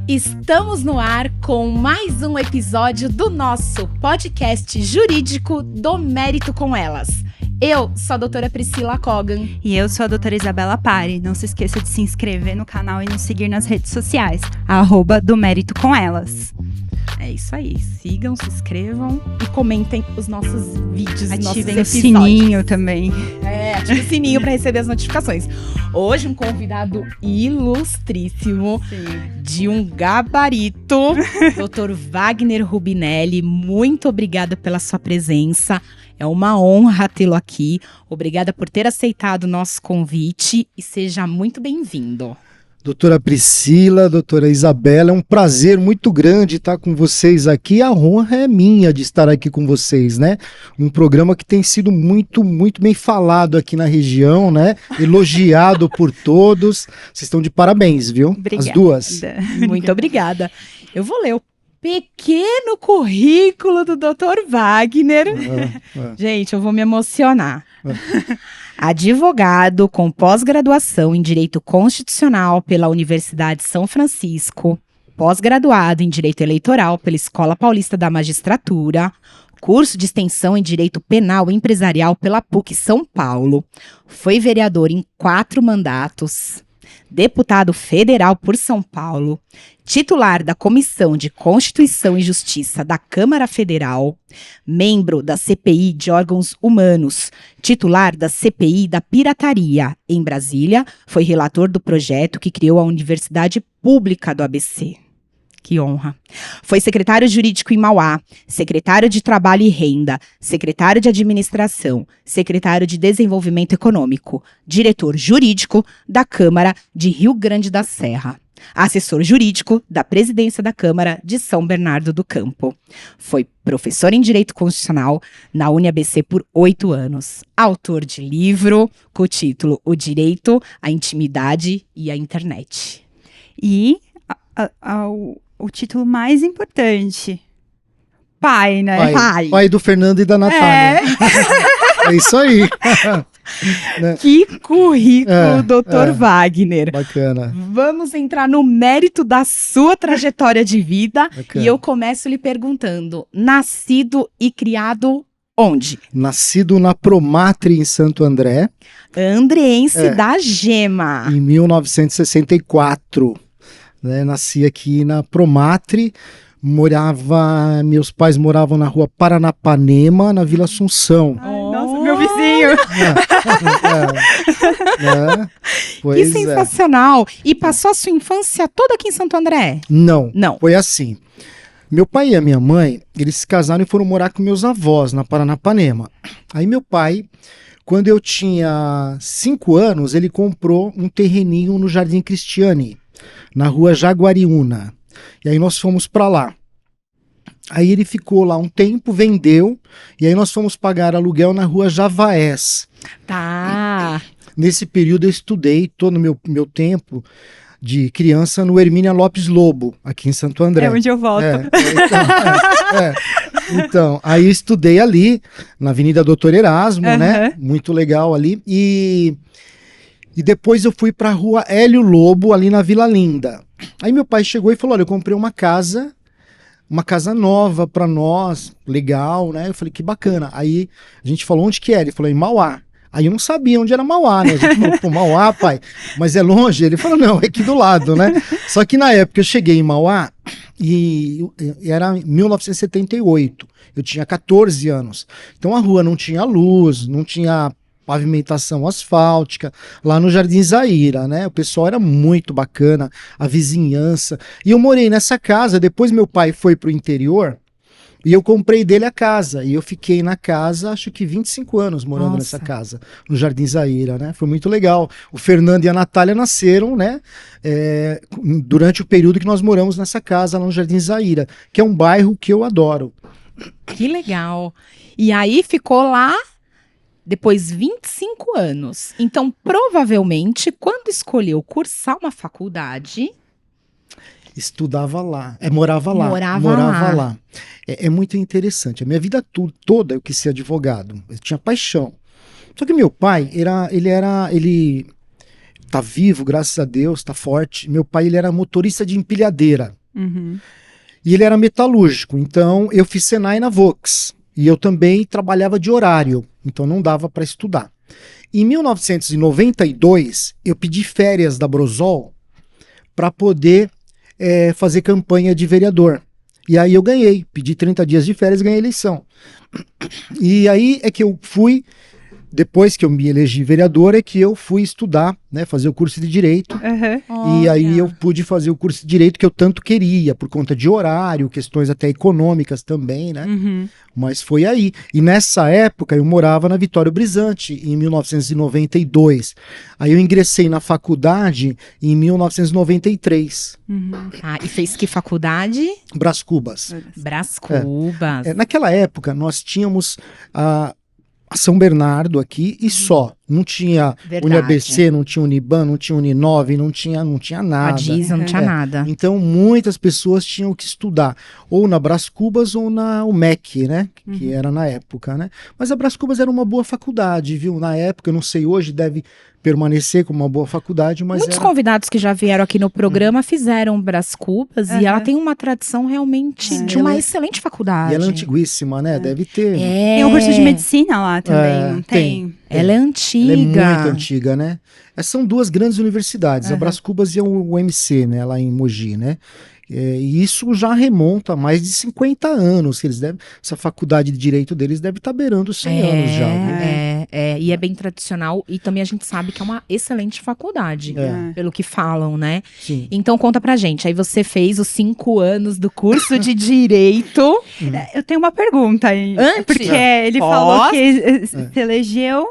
Estamos no ar com mais um episódio do nosso podcast jurídico do Mérito com Elas. Eu sou a doutora Priscila Kogan. E eu sou a doutora Isabela Pari. Não se esqueça de se inscrever no canal e nos seguir nas redes sociais, @do Mérito com Elas. É isso aí, sigam, se inscrevam e comentem os nossos vídeos, ativem o sininho também. Ative o sininho para receber as notificações. Hoje um convidado ilustríssimo, de um gabarito, Dr. Wagner Rubinelli. Muito obrigada pela sua presença. É uma honra tê-lo aqui. Obrigada por ter aceitado o nosso convite e seja muito bem-vindo. Doutora Priscila, doutora Isabela, é um prazer muito grande estar com vocês aqui. A honra é minha de estar aqui com vocês, né? Um programa que tem sido muito bem falado aqui na região, né? Elogiado por todos. Vocês estão de parabéns, viu? Obrigada. As duas. Muito obrigada. Eu vou ler o pequeno currículo do Dr. Wagner. Gente, eu vou me emocionar. Advogado com pós-graduação em Direito Constitucional pela Universidade São Francisco, pós-graduado em Direito Eleitoral pela Escola Paulista da Magistratura, curso de extensão em Direito Penal Empresarial pela PUC São Paulo, foi vereador em 4 mandatos, deputado federal por São Paulo, titular da Comissão de Constituição e Justiça da Câmara Federal, membro da CPI de Órgãos Humanos, titular da CPI da Pirataria em Brasília, foi relator do projeto que criou a Universidade Pública do ABC. Que honra. Foi secretário jurídico em Mauá, secretário de Trabalho e Renda, secretário de Administração, secretário de Desenvolvimento Econômico, diretor jurídico da Câmara de Rio Grande da Serra, assessor jurídico da Presidência da Câmara de São Bernardo do Campo. Foi professor em Direito Constitucional na UniABC por 8 anos. Autor de livro com o título O Direito, a Intimidade e a Internet. E o título mais importante, pai, né? Pai do Fernando e da Natália. É isso aí. Que currículo, Dr. Wagner. Bacana. Vamos entrar no mérito da sua trajetória de vida. Bacana. E eu começo lhe perguntando, nascido e criado onde? Nascido na Promatre, em Santo André. Andreense da Gema. Em 1964. Nasci aqui na Promatre, meus pais moravam na rua Paranapanema, na Vila Assunção. Ai, nossa, meu vizinho! Que sensacional! E passou a sua infância toda aqui em Santo André? Não, foi assim. Meu pai e a minha mãe, eles se casaram e foram morar com meus avós na Paranapanema. Aí meu pai, quando eu tinha 5 anos, ele comprou um terreninho no Jardim Cristiane, na rua Jaguariúna. E aí nós fomos para lá. Aí ele ficou lá um tempo, vendeu, e aí nós fomos pagar aluguel na rua Javaés. Tá. Nesse período eu estudei todo o meu tempo de criança no Hermínia Lopes Lobo, aqui em Santo André. É onde eu volto. Então, aí eu estudei ali, na Avenida Doutor Erasmo, né? Muito legal ali. E depois eu fui para a rua Hélio Lobo, ali na Vila Linda. Aí meu pai chegou e falou, olha, eu comprei uma casa nova para nós, legal, né? Eu falei, que bacana. Aí a gente falou, onde que era? Ele falou, em Mauá. Aí eu não sabia onde era Mauá, né? A gente falou, pô, Mauá, pai, mas é longe? Ele falou, não, é aqui do lado, né? Só que na época eu cheguei em Mauá e era 1978. Eu tinha 14 anos. Então a rua não tinha luz, não tinha pavimentação asfáltica, lá no Jardim Zaira, né? O pessoal era muito bacana, a vizinhança. E eu morei nessa casa, depois meu pai foi pro interior e eu comprei dele a casa. E eu fiquei na casa, acho que 25 anos morando nessa casa, no Jardim Zaira, né? Foi muito legal. O Fernando e a Natália nasceram, né? Durante o período que nós moramos nessa casa, lá no Jardim Zaira, que é um bairro que eu adoro. Que legal. E aí ficou lá depois 25 anos. Então, provavelmente, quando escolheu cursar uma faculdade... Estudava lá, morava lá. Morava lá. É muito interessante. A minha vida toda eu quis ser advogado. Eu tinha paixão. Só que meu pai, tá vivo, graças a Deus, tá forte. Meu pai, ele era motorista de empilhadeira. E ele era metalúrgico, então eu fiz Senai na Vox. E eu também trabalhava de horário, então não dava para estudar. Em 1992, eu pedi férias da Brosol para poder fazer campanha de vereador. E aí eu ganhei, pedi 30 dias de férias e ganhei a eleição. E aí é que eu fui, depois que eu me elegi vereador, é que eu fui estudar, né, fazer o curso de Direito. E aí eu pude fazer o curso de Direito que eu tanto queria, por conta de horário, questões até econômicas também, né? Mas foi aí. E nessa época eu morava na Vitório Brizante, em 1992. Aí eu ingressei na faculdade em 1993. E fez que faculdade? Brás Cubas. Brás Cubas. Naquela época nós tínhamos a São Bernardo aqui e só. Não tinha UniABC, não tinha Uniban, não tinha Uninove, não tinha nada. A Diesel não tinha nada. Então muitas pessoas tinham que estudar ou na Brás Cubas ou na UMEC, né? Que era na época, né? Mas a Brás Cubas era uma boa faculdade, viu? Na época, eu não sei, hoje deve permanecer como uma boa faculdade, mas muitos convidados que já vieram aqui no programa fizeram Brás Cubas e ela tem uma tradição realmente de uma excelente faculdade. E ela é antiguíssima, né? Deve ter. Tem um curso de medicina lá também, não tem? Ela é antiga. Ela é muito antiga, né? São duas grandes universidades, a Brás Cubas e o UMC, né? Lá em Mogi, né? E isso já remonta a mais de 50 anos. Que essa faculdade de Direito deles deve estar beirando 100 anos já. E é bem tradicional. E também a gente sabe que é uma excelente faculdade, pelo que falam, né? Sim. Então conta pra gente. Aí você fez os 5 anos do curso de Direito. Eu tenho uma pergunta aí. Antes? Porque ele falou que se elegeu.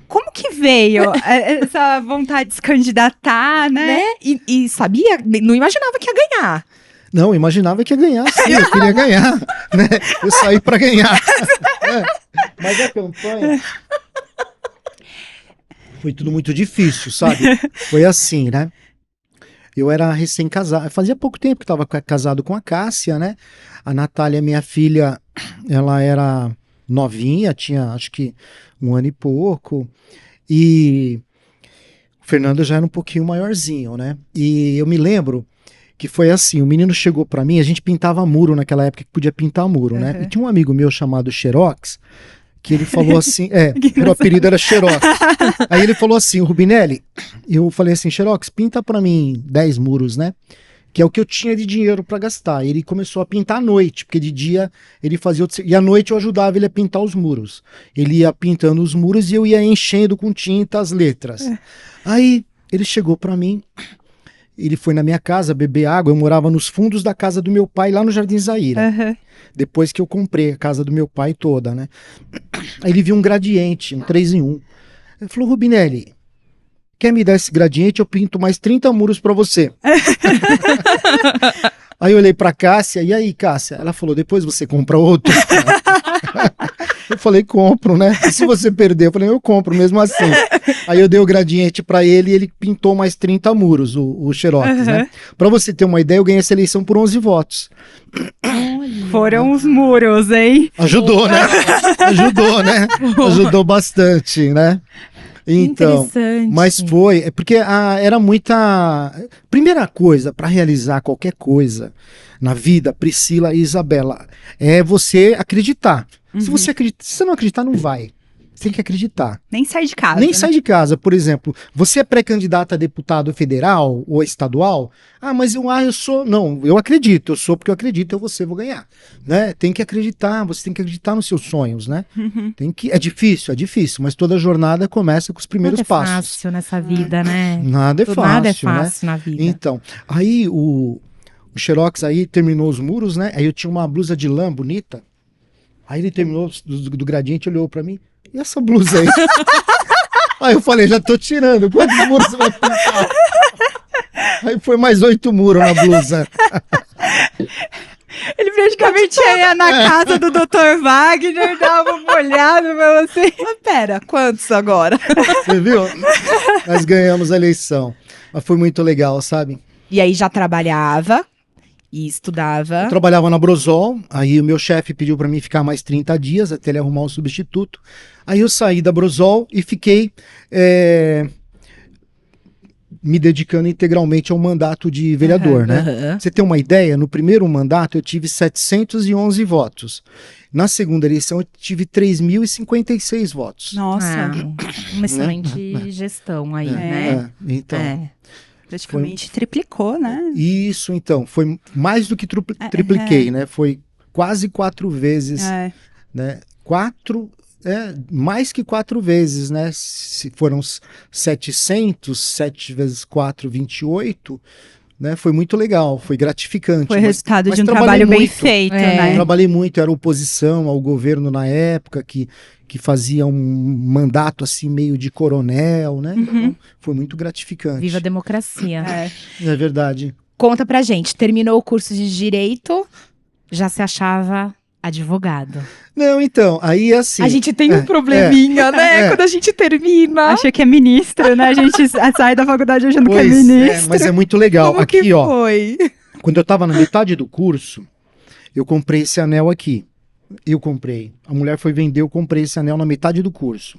Como que veio essa vontade de se candidatar, né? E sabia? Não imaginava que ia ganhar. Não, imaginava que ia ganhar, sim, eu queria ganhar, né? Eu saí para ganhar. Mas a campanha foi tudo muito difícil, sabe? Foi assim, né? Eu era recém-casado, fazia pouco tempo que estava casado com a Cássia, né? A Natália, minha filha, ela era novinha, tinha acho que 1 ano e pouco, e o Fernando já era um pouquinho maiorzinho, né? E eu me lembro que foi assim, o menino chegou pra mim, a gente pintava muro naquela época que podia pintar muro, né? E tinha um amigo meu chamado Xerox, que ele falou assim, o apelido era Xerox. Aí ele falou assim, o Rubinelli, eu falei assim, Xerox, pinta pra mim 10 muros, né? Que é o que eu tinha de dinheiro para gastar. Ele começou a pintar à noite, porque de dia ele fazia outro... E à noite eu ajudava ele a pintar os muros. Ele ia pintando os muros e eu ia enchendo com tinta as letras. Aí ele chegou para mim, ele foi na minha casa beber água, eu morava nos fundos da casa do meu pai, lá no Jardim Zaira. Depois que eu comprei a casa do meu pai toda, né? Aí ele viu um gradiente, um 3 em 1. Ele falou, Rubinelli, quer me dar esse gradiente? Eu pinto mais 30 muros pra você. Aí eu olhei pra Cássia, e aí, Cássia? Ela falou, depois você compra outro? Eu falei, compro, né? E se você perder? Eu falei, eu compro mesmo assim. Aí eu dei o gradiente pra ele e ele pintou mais 30 muros, o Xerox, né? Pra você ter uma ideia, eu ganhei essa eleição por 11 votos. Foram os muros, hein? Ajudou, né? Ajudou, né? Ajudou bastante, né? Então, mas foi, porque era muita... Primeira coisa, para realizar qualquer coisa na vida, Priscila e Isabela, é você acreditar. Se você não acreditar, não vai. Você tem que acreditar. Nem sai de casa. Nem sai de casa. Por exemplo, você é pré-candidato a deputado federal ou estadual? Ah, mas eu sou... Não, eu acredito. Eu sou porque eu acredito, eu vou ganhar. Né? Tem que acreditar, você tem que acreditar nos seus sonhos, né? Tem que... É difícil, mas toda jornada começa com os primeiros passos. Nada é fácil nessa vida, né? Nada é fácil, Nada é fácil, né? Na vida. Então, aí o Xerox aí terminou os muros, né? Aí eu tinha uma blusa de lã bonita. Aí ele terminou do gradiente, olhou pra mim. E essa blusa aí? Aí eu falei, já tô tirando. Quantos muros você vai pintar? Aí foi mais 8 muros na blusa. Ele praticamente ia na casa do Dr. Wagner, dava uma olhada pra você. Mas pera, quantos agora? Você viu? Nós ganhamos a eleição. Mas foi muito legal, sabe? E aí já trabalhava e estudava. Eu trabalhava na Brosol, aí o meu chefe pediu para mim ficar mais 30 dias até ele arrumar um substituto. Aí eu saí da Brosol e fiquei me dedicando integralmente ao mandato de vereador, né? Você tem uma ideia? No primeiro mandato eu tive 711 votos. Na segunda eleição eu tive 3.056 votos. Nossa. Uma excelente gestão aí, né? Então... Praticamente triplicou, né? Isso, então. Foi mais do que tripliquei, né? Foi quase 4 vezes, né? Mais que 4 vezes, né? Se foram 700, 7 vezes 4, 28... Né, foi muito legal, foi gratificante. Foi resultado de um trabalho bem feito, né? Trabalhei muito, era oposição ao governo na época, que fazia um mandato assim meio de coronel, né? Então, foi muito gratificante. Viva a democracia. É verdade. Conta pra gente, terminou o curso de Direito, já se achava advogado. Não, então, aí assim... A gente tem um probleminha, né? Quando a gente termina. Acha que é ministro, né? A gente sai da faculdade achando que é ministro. Mas é muito legal. Como aqui, que foi? Quando eu tava na metade do curso, eu comprei esse anel aqui. Eu comprei. A mulher foi vender, eu comprei esse anel na metade do curso.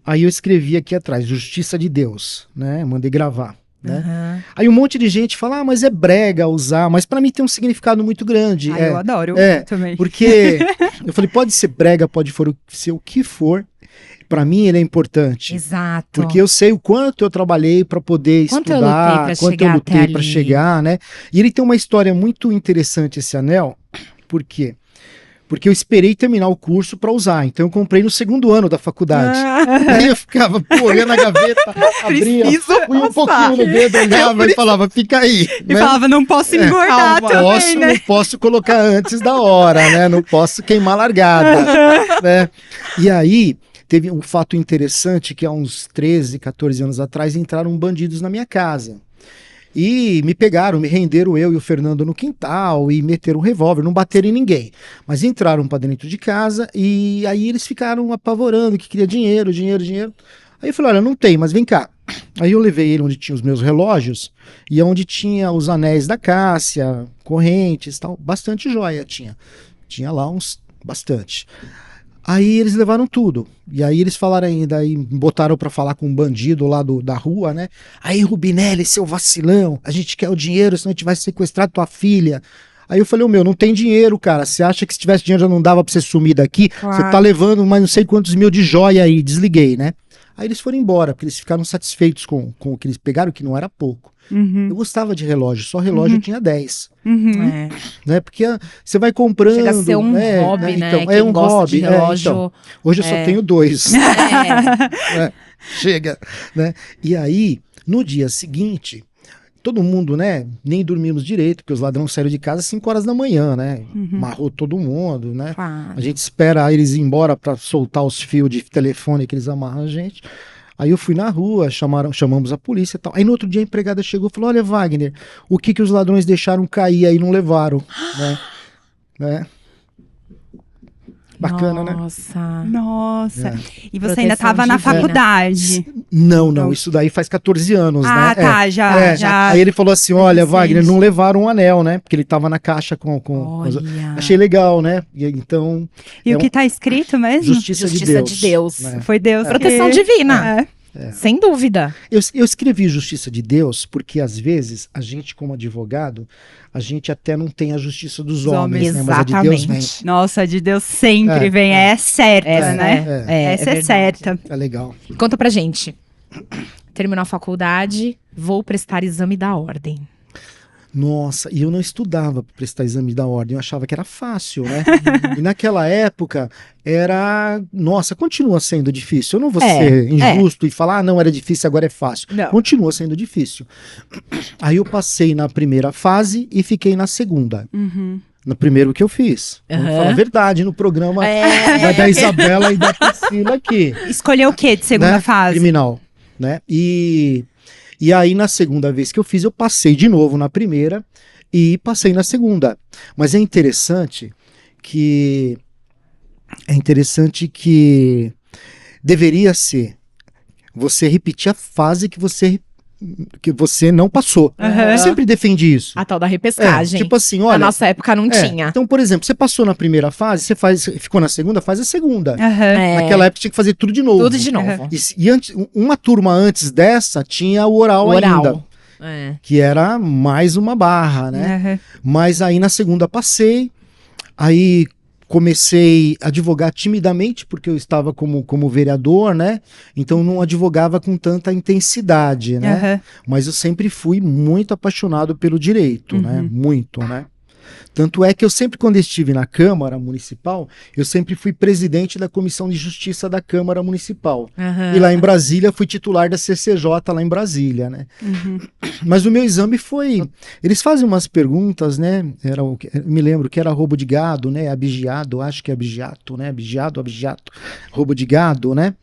Aí eu escrevi aqui atrás, Justiça de Deus, né? Mandei gravar. Né? Aí um monte de gente fala, mas é brega usar, mas pra mim tem um significado muito grande. Eu adoro também. Porque eu falei, pode ser brega, pode ser o que for, pra mim ele é importante. Exato. Porque eu sei o quanto eu trabalhei pra poder estudar, quanto eu lutei pra chegar, né? E ele tem uma história muito interessante, esse anel. Por quê? Porque eu esperei terminar o curso para usar. Então eu comprei no segundo ano da faculdade. Aí eu ficava, olhando a gaveta, abria, punha um pouquinho no dedo, olhava e falava, fica aí. E falava, não posso engordar também, né? Não posso colocar antes da hora, né? Não posso queimar a largada. Né? E aí, teve um fato interessante que há uns 13, 14 anos atrás entraram bandidos na minha casa. E me pegaram, me renderam eu e o Fernando no quintal e meteram um revólver, não bateram em ninguém. Mas entraram para dentro de casa e aí eles ficaram apavorando que queria dinheiro. Aí eu falei, olha, não tem, mas vem cá. Aí eu levei ele onde tinha os meus relógios e onde tinha os anéis da Cássia, correntes, tal, bastante joia tinha. Tinha lá bastante. Aí eles levaram tudo. E aí eles falaram ainda, aí botaram pra falar com um bandido lá da rua, né? Aí, Rubinelli, seu vacilão, a gente quer o dinheiro, senão a gente vai sequestrar tua filha. Aí eu falei, não tem dinheiro, cara. Você acha que se tivesse dinheiro já não dava pra você sumir daqui? Claro. Você tá levando mais não sei quantos mil de joia aí. Desliguei, né? Aí eles foram embora, porque eles ficaram satisfeitos com o que eles pegaram, que não era pouco. Eu gostava de relógio, só relógio eu tinha 10. Né? Porque você vai comprando. Chega a ser um hobby, né? Então, é um hobby. Então, hoje eu só tenho 2. Chega. Né? E aí, no dia seguinte, todo mundo, né? Nem dormimos direito, porque os ladrões saíram de casa às 5 horas da manhã, né? Marrou todo mundo, né? A gente espera eles ir embora para soltar os fios de telefone que eles amarram a gente. Aí eu fui na rua, chamamos a polícia e tal. Aí no outro dia a empregada chegou e falou, olha, Wagner, o que os ladrões deixaram cair aí e não levaram, né? Bacana, Nossa. E você ainda estava na faculdade? Não, isso daí faz 14 anos, né? Tá, já. Aí ele falou assim, olha, Wagner, não levaram um anel, né? Porque ele estava na caixa com... Achei legal, né? Então... E o que tá escrito mesmo? Justiça de Deus. Né? Foi Deus. Proteção divina. Sem dúvida. Eu escrevi Justiça de Deus porque, às vezes, a gente, como advogado, a gente até não tem a justiça dos homens, né? Mas a de Deus vem. Nossa, a de Deus sempre vem. É certa, né? Essa é certa. É legal. Conta pra gente. Terminou a faculdade, vou prestar exame da ordem. Nossa, e eu não estudava para prestar exame da ordem, eu achava que era fácil, né? E naquela época continua sendo difícil. Eu não vou ser injusto e falar, não, era difícil, agora é fácil. Não. Continua sendo difícil. Aí eu passei na primeira fase e fiquei na segunda. No primeiro que eu fiz. Vamos falar a verdade no programa da Isabela e da Priscila aqui. Escolheu o que de segunda fase? Criminal, né? E aí, na segunda vez que eu fiz, eu passei de novo na primeira e passei na segunda. Mas é interessante que deveria ser você repetir a fase que você que você não passou. Eu sempre defendi isso. A tal da repescagem. Tipo assim, olha... Na nossa época não tinha. Então, por exemplo, você passou na primeira fase, ficou na segunda, faz a segunda. Uhum. Naquela época tinha que fazer tudo de novo. Tudo de novo. E antes, uma turma antes dessa tinha o oral ainda. Que era mais uma barra, né? Mas aí na segunda passei, aí comecei a advogar timidamente, porque eu estava como vereador, né? Então não advogava com tanta intensidade, né? Mas eu sempre fui muito apaixonado pelo direito, né? Muito, né? Tanto é que eu sempre, quando estive na Câmara Municipal, eu sempre fui presidente da Comissão de Justiça da Câmara Municipal. E lá em Brasília, fui titular da CCJ lá em Brasília, né? Mas o meu exame foi... Eles fazem umas perguntas, né? Me lembro que era roubo de gado, né? Abigeado, acho que é abigeato, né? Abigeado, roubo de gado, né?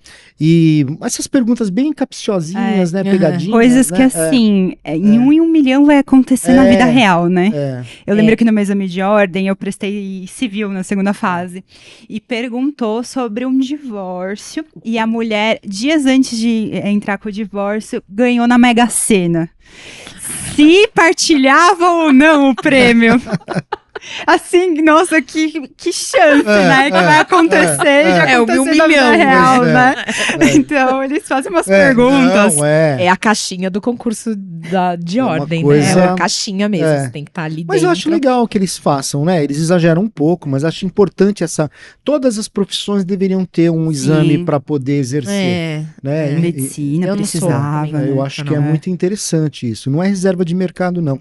E essas perguntas bem capciosinhas, né? Pegadinhas. Coisas que, assim, em 1 em 1 milhão vai acontecer na vida real, né? Eu lembro que no meu exame de ordem, eu prestei civil na segunda fase. E perguntou sobre um divórcio. E a mulher, dias antes de entrar com o divórcio, ganhou na Mega Sena. Se partilhava ou não o prêmio. Assim, nossa, que chance, né? Que vai acontecer, já aconteceu na vida real, né? Então, eles fazem umas perguntas. É a caixinha do concurso de ordem, coisa... né? É a caixinha mesmo, você tem que estar ali dentro. Mas eu acho legal que eles façam, né? Eles exageram um pouco, mas acho importante todas as profissões deveriam ter um exame para poder exercer. Né? Medicina eu precisava. Eu acho que é muito interessante isso. Não é reserva de mercado, não.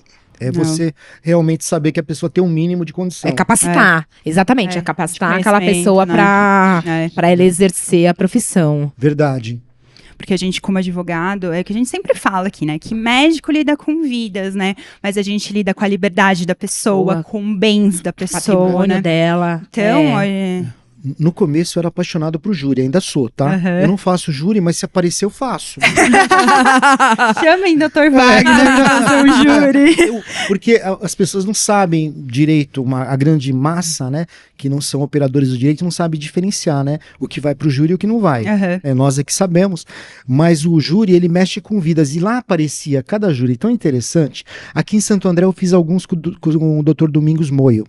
Você realmente saber que a pessoa tem um mínimo de condição. É capacitar, exatamente. É capacitar aquela pessoa para ela exercer a profissão. Verdade. Porque a gente, como advogado, é o que a gente sempre fala aqui, né? Que médico lida com vidas, né? Mas a gente lida com a liberdade da pessoa, com bens da pessoa, patrimônio né? dela. Então, No começo eu era apaixonado por júri, ainda sou, tá? Eu não faço júri, mas se aparecer eu faço. Chamem Dr. Wagner pra fazer um júri. Porque as pessoas não sabem direito, a grande massa, né? Que não são operadores do direito, não sabe diferenciar, né? O que vai pro júri e o que não vai. Nós é que sabemos. Mas o júri, ele mexe com vidas. E lá aparecia cada júri tão interessante. Aqui em Santo André eu fiz alguns com o Dr. Domingos Moio,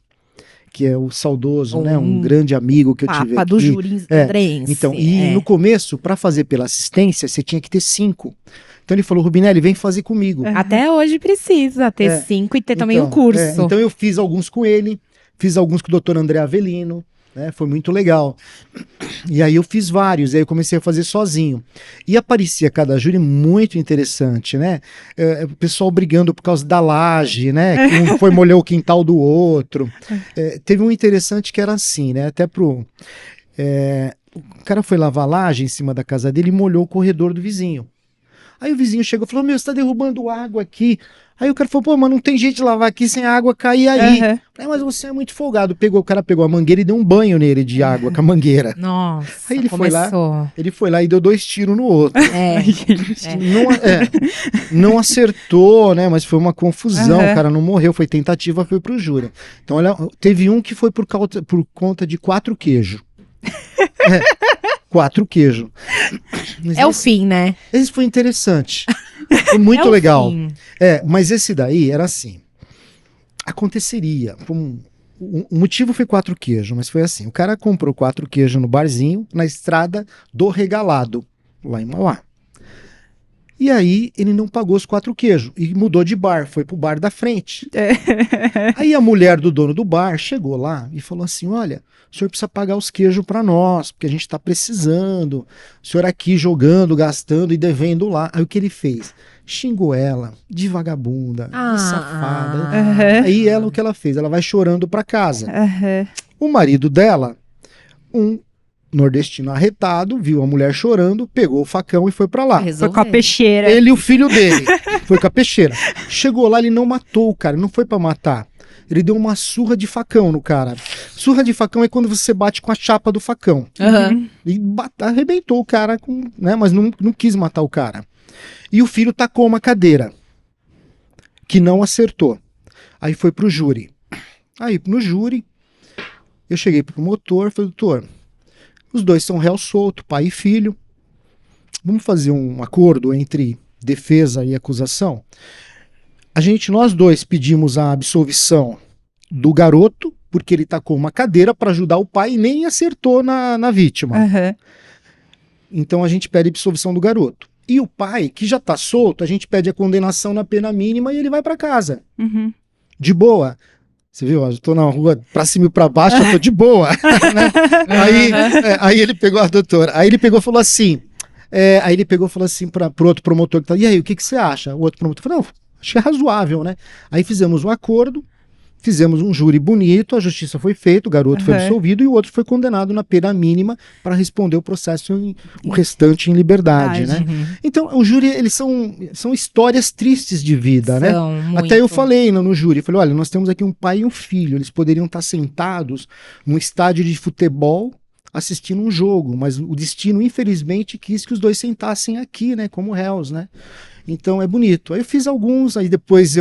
que é o saudoso, né? Um grande amigo que eu tive aqui. Do júri andrense. Então, no começo, para fazer pela assistência, você tinha que ter 5. Então ele falou, Rubinelli, vem fazer comigo. Até hoje precisa ter 5 e ter também um curso. Então eu fiz alguns com ele, fiz alguns com o Dr. André Avelino, né? Foi muito legal. E aí eu fiz vários, aí eu comecei a fazer sozinho. E aparecia cada júri muito interessante, né? O pessoal brigando por causa da laje, né? Que um foi molhar o quintal do outro. Teve um interessante que era assim, né? Até o cara foi lavar a laje em cima da casa dele e molhou o corredor do vizinho. Aí o vizinho chegou e falou, meu, você tá derrubando água aqui. Aí o cara falou, pô, mas não tem jeito de lavar aqui sem a água cair aí. Mas você é muito folgado. O cara pegou a mangueira e deu um banho nele de água com a mangueira. Nossa, aí ele foi lá e deu 2 tiros no outro. Não acertou, né? Mas foi uma confusão. O cara não morreu, foi tentativa, foi pro júri. Então, olha, teve um que foi por conta de 4 queijos. 4 queijos. O fim, né? Esse foi interessante. Foi muito legal. Fim. Mas esse daí era assim. Aconteceria. O motivo foi 4 queijos, mas foi assim. O cara comprou 4 queijos no barzinho, na estrada do Regalado, lá em Mauá. E aí ele não pagou os 4 queijos e mudou de bar, foi pro bar da frente. Aí a mulher do dono do bar chegou lá e falou assim, olha, o senhor precisa pagar os queijos para nós, porque a gente tá precisando. O senhor aqui jogando, gastando e devendo lá. Aí o que ele fez? Xingou ela de vagabunda, de safada. Aí o que ela fez? Ela vai chorando para casa. O marido dela, um nordestino arretado, viu a mulher chorando, pegou o facão e foi pra lá. Foi com a peixeira. Ele e o filho dele. Foi com a peixeira. Chegou lá, ele não matou o cara, não foi pra matar. Ele deu uma surra de facão no cara. Surra de facão é quando você bate com a chapa do facão. E arrebentou o cara, né, mas não quis matar o cara. E o filho tacou uma cadeira, que não acertou. Aí foi pro júri. Aí no júri, eu cheguei pro promotor, falei, doutor, os dois são réu solto, pai e filho. Vamos fazer um acordo entre defesa e acusação, nós dois pedimos a absolvição do garoto, porque ele tacou uma cadeira para ajudar o pai e nem acertou na vítima. Uhum. Então a gente pede a absolvição do garoto. E o pai, que já tá solto, a gente pede a condenação na pena mínima e ele vai para casa. Uhum. De boa. Você viu? Eu tô na rua pra cima e pra baixo, eu tô de boa. Né? Aí ele pegou a doutora. Aí ele pegou e falou assim. Pro outro promotor que tá. E aí, o que você acha? O outro promotor falou: não, acho que é razoável, né? Aí fizemos um acordo. Fizemos um júri bonito, a justiça foi feita, o garoto foi absolvido e o outro foi condenado na pena mínima para responder o processo, o restante em liberdade, né? Então, o júri, eles são histórias tristes de vida, né? Muito. Até eu falei no júri, falei, olha, nós temos aqui um pai e um filho, eles poderiam estar sentados num estádio de futebol assistindo um jogo, mas o destino, infelizmente, quis que os dois sentassem aqui, né, como réus, né? Então, é bonito. Aí eu fiz alguns, aí depois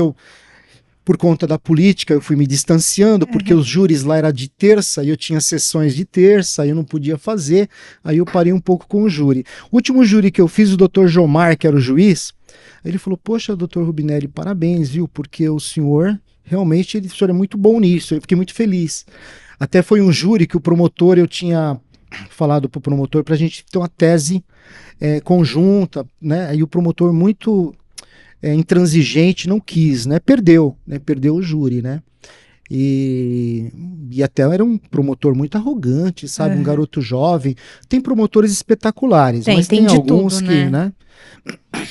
por conta da política, eu fui me distanciando, porque os júris lá era de terça, e eu tinha sessões de terça, e eu não podia fazer, aí eu parei um pouco com o júri. O último júri que eu fiz, o doutor Jomar, que era o juiz, ele falou, poxa, doutor Rubinelli, parabéns, viu, porque o senhor, realmente, o senhor é muito bom nisso, eu fiquei muito feliz. Até foi um júri que o promotor, eu tinha falado para o promotor, para a gente ter uma tese conjunta, né, aí o promotor muito... intransigente, não quis, né? Perdeu o júri, né? E até era um promotor muito arrogante, sabe? Um garoto jovem. Tem promotores espetaculares, mas tem alguns tudo, que, né?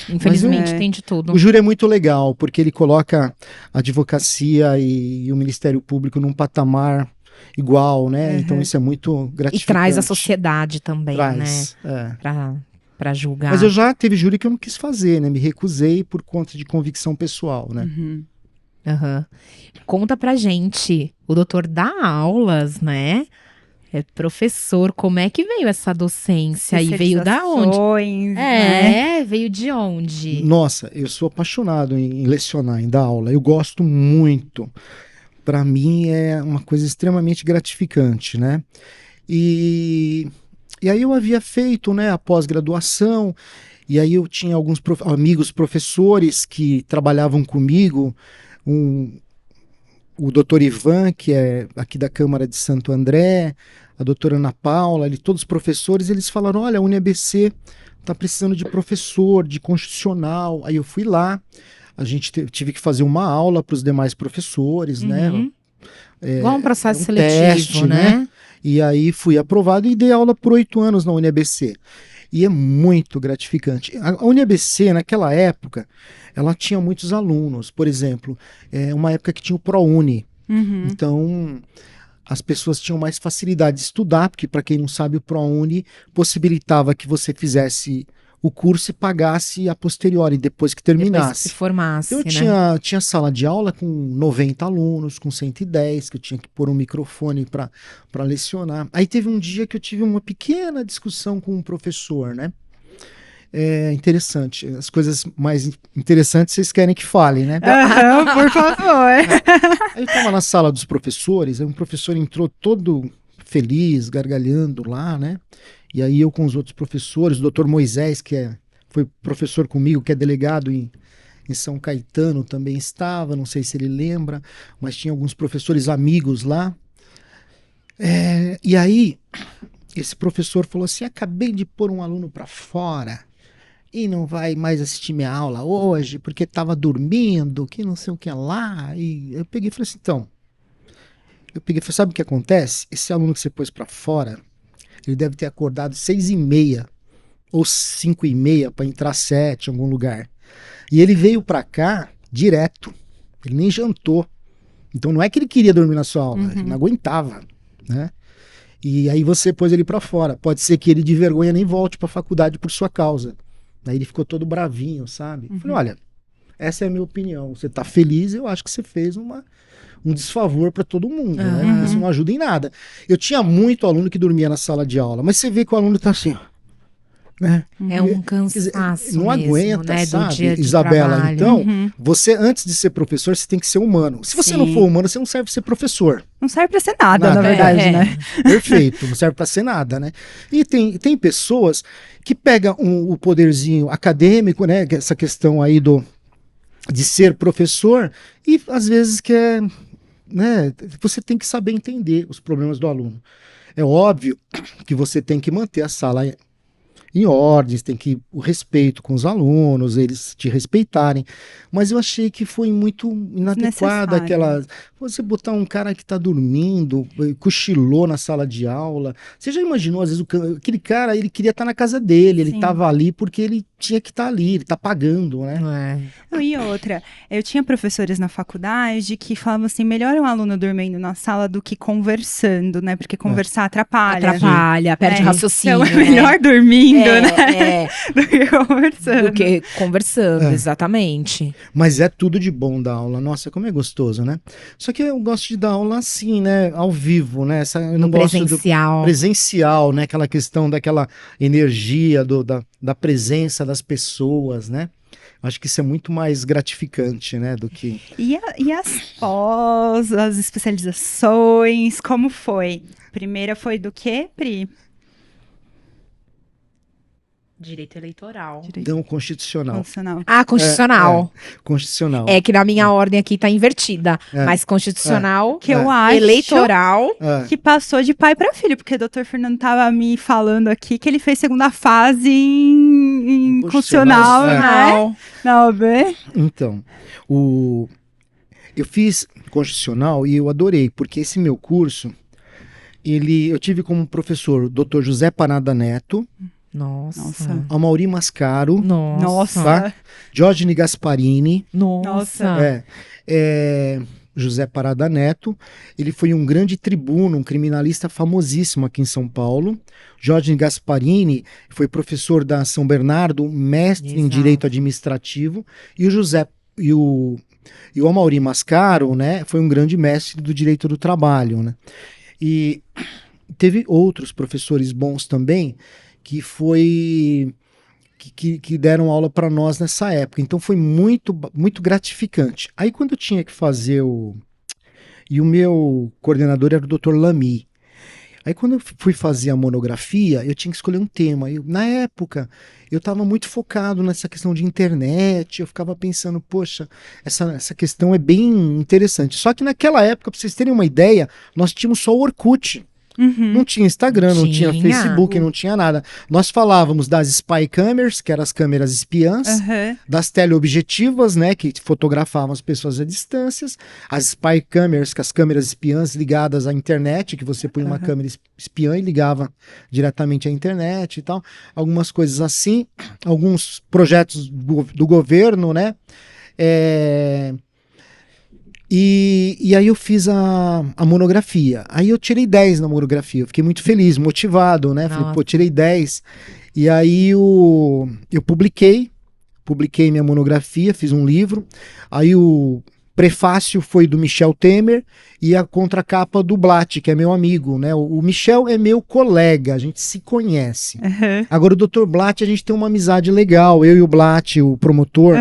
Infelizmente tem de tudo. O júri é muito legal, porque ele coloca a advocacia e o Ministério Público num patamar igual, né? Então isso é muito gratificante. E traz a sociedade também, traz, né? Para julgar. Mas eu já teve júri que eu não quis fazer, né? Me recusei por conta de convicção pessoal, né? Conta pra gente, o doutor dá aulas, né? É professor, como é que veio essa docência? E veio da onde? Né? Veio de onde? Nossa, eu sou apaixonado em lecionar, em dar aula. Eu gosto muito. Para mim é uma coisa extremamente gratificante, né? E aí eu havia feito, né, a pós-graduação, e aí eu tinha alguns amigos professores que trabalhavam comigo, o doutor Ivan, que é aqui da Câmara de Santo André, a doutora Ana Paula, todos os professores, eles falaram, olha, a UniABC está precisando de professor, de constitucional. Aí eu fui lá, a gente tive que fazer uma aula para os demais professores, né? Igual um processo seletivo, teste, né? E aí fui aprovado e dei aula por 8 anos na UniABC. E é muito gratificante. A UniABC, naquela época, ela tinha muitos alunos. Por exemplo, uma época que tinha o ProUni. Então, as pessoas tinham mais facilidade de estudar, porque, para quem não sabe, o ProUni possibilitava que você fizesse o curso e pagasse a posteriori, depois que terminasse. Depois que se formasse, então, eu tinha sala de aula com 90 alunos, com 110, que eu tinha que pôr um microfone para lecionar. Aí teve um dia que eu tive uma pequena discussão com um professor, né? É interessante. As coisas mais interessantes vocês querem que fale, né? Por favor. Aí eu estava na sala dos professores, aí um professor entrou todo feliz, gargalhando lá, né? E aí eu com os outros professores, o doutor Moisés, que foi professor comigo, que é delegado em São Caetano, também estava, não sei se ele lembra, mas tinha alguns professores amigos lá. E aí, esse professor falou assim, acabei de pôr um aluno para fora e não vai mais assistir minha aula hoje, porque estava dormindo, que não sei o que lá. E eu peguei e falei assim, então, sabe o que acontece? Esse aluno que você pôs para fora, ele deve ter acordado 6h30 ou 5h30 para entrar 7 em algum lugar. E ele veio para cá direto. Ele nem jantou. Então não é que ele queria dormir na sua aula, ele não aguentava, né? E aí você pôs ele para fora. Pode ser que ele de vergonha nem volte para a faculdade por sua causa. Aí ele ficou todo bravinho, sabe? Eu falei, olha, essa é a minha opinião. Você tá feliz, eu acho que você fez um desfavor para todo mundo, né? Isso não ajuda em nada. Eu tinha muito aluno que dormia na sala de aula, mas você vê que o aluno tá assim, É um cansaço não mesmo, aguenta, né, sabe, do dia de Isabela? trabalho. Então, você, antes de ser professor, você tem que ser humano. Se você não for humano, você não serve pra ser professor. Não serve pra ser nada, na verdade, né? Perfeito, não serve pra ser nada, né? E tem pessoas que pegam o poderzinho acadêmico, né? Essa questão aí de ser professor, e às vezes quer, né? Você tem que saber entender os problemas do aluno. É óbvio que você tem que manter a sala em ordens, tem que o respeito com os alunos, eles te respeitarem. Mas eu achei que foi muito inadequado você botar um cara que está dormindo, cochilou na sala de aula. Você já imaginou, às vezes, aquele cara, ele queria estar na casa dele, ele estava ali porque ele tinha que estar ali, ele está pagando, né? E outra, eu tinha professores na faculdade que falavam assim, melhor um aluno dormindo na sala do que conversando, né? Porque conversar atrapalha. Atrapalha, perde raciocínio. Então é melhor dormindo, né? Do que conversando, exatamente. Mas é tudo de bom da aula. Nossa, como é gostoso, né? Só que eu gosto de dar aula assim, né? Ao vivo, né? Eu não gosto presencial, né? Aquela questão daquela energia, da presença das pessoas, né? Acho que isso é muito mais gratificante, né, do que... E as especializações, como foi? Primeira foi do quê, Pri? Direito eleitoral. Não, constitucional. Constitucional. Constitucional. É que na minha ordem aqui tá invertida. Mas constitucional, que eu acho eleitoral, que passou de pai para filho, porque o doutor Fernando tava me falando aqui que ele fez segunda fase em constitucional, né? Na OAB. Então, eu fiz constitucional e eu adorei, porque esse meu curso, eu tive como professor o doutor José Parada Neto, Nossa. Amaury Mascaro. Nossa. Tá? Diógenes Gasparini. Nossa. José Parada Neto. Ele foi um grande tribuno, um criminalista famosíssimo aqui em São Paulo. Diógenes Gasparini foi professor da São Bernardo, mestre em Direito Administrativo. E o Amaury Mascaro, né, foi um grande mestre do Direito do Trabalho, né? E teve outros professores bons também, que deram aula para nós nessa época. Então foi muito, muito gratificante. Aí quando eu tinha que fazer E o meu coordenador era o Dr. Lamy. Aí quando eu fui fazer a monografia, eu tinha que escolher um tema. Na época, eu estava muito focado nessa questão de internet. Eu ficava pensando, poxa, essa questão é bem interessante. Só que naquela época, para vocês terem uma ideia, nós tínhamos só o Orkut. Não tinha Instagram, não tinha Facebook, não tinha nada. Nós falávamos das spy cameras, que eram as câmeras espiãs, das teleobjetivas, né, que fotografavam as pessoas a distâncias, as spy cameras, que as câmeras espiãs ligadas à internet, que você põe uma câmera espiã e ligava diretamente à internet e tal. Algumas coisas assim, alguns projetos do governo, né, E aí eu fiz a monografia. Aí eu tirei 10 na monografia. Eu fiquei muito feliz, motivado, né? Falei, pô, tirei 10. E aí eu publiquei minha monografia, fiz um livro. Aí o prefácio foi do Michel Temer e a contracapa do Blatt, que é meu amigo, né? O Michel é meu colega, a gente se conhece. Agora o Dr. Blatt, a gente tem uma amizade legal, eu e o Blatt, o promotor,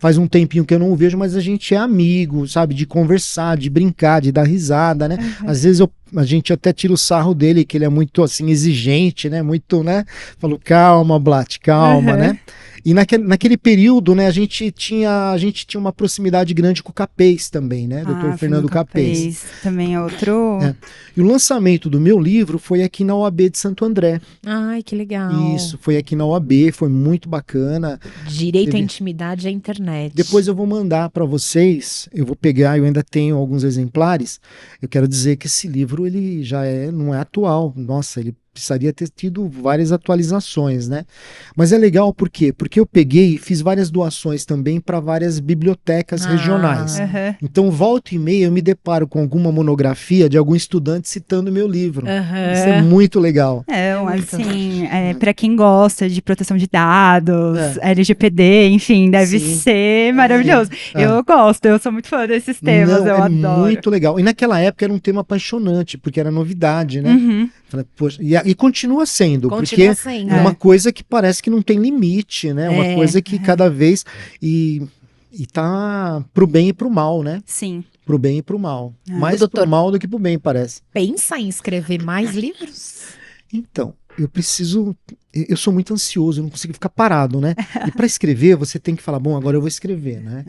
faz um tempinho que eu não o vejo, mas a gente é amigo, sabe? De conversar, de brincar, de dar risada, né? Às vezes a gente até tira o sarro dele, que ele é muito, assim, exigente, né? Muito, né? Falo, calma, Blatt, calma, né? E naquele período, né, a gente tinha uma proximidade grande com o Capês também, né? Dr. Fernando Capês. Também é outro... E o lançamento do meu livro foi aqui na OAB de Santo André. Ai, que legal. Isso, foi aqui na OAB, foi muito bacana. Direito à intimidade à internet. Depois eu vou mandar para vocês, eu vou pegar, eu ainda tenho alguns exemplares. Eu quero dizer que esse livro, ele já não é atual. Nossa, ele precisaria ter tido várias atualizações, né? Mas é legal por quê? Porque eu peguei e fiz várias doações também para várias bibliotecas regionais. Então, volta e meia, eu me deparo com alguma monografia de algum estudante citando meu livro. Isso é muito legal. Assim, para quem gosta de proteção de dados, LGPD, enfim, deve ser maravilhoso. Eu gosto, eu sou muito fã desses temas, eu adoro. Muito legal. E naquela época era um tema apaixonante, porque era novidade, né? Poxa, e continua sendo, porque é uma coisa que parece que não tem limite, né? Uma coisa que cada vez... E tá pro bem e pro mal, né? Sim. Pro bem e pro mal. Mais pro mal do que pro bem, parece. Pensa em escrever mais livros? Então, eu sou muito ansioso, eu não consigo ficar parado, né? E para escrever, você tem que falar, bom, agora eu vou escrever, né?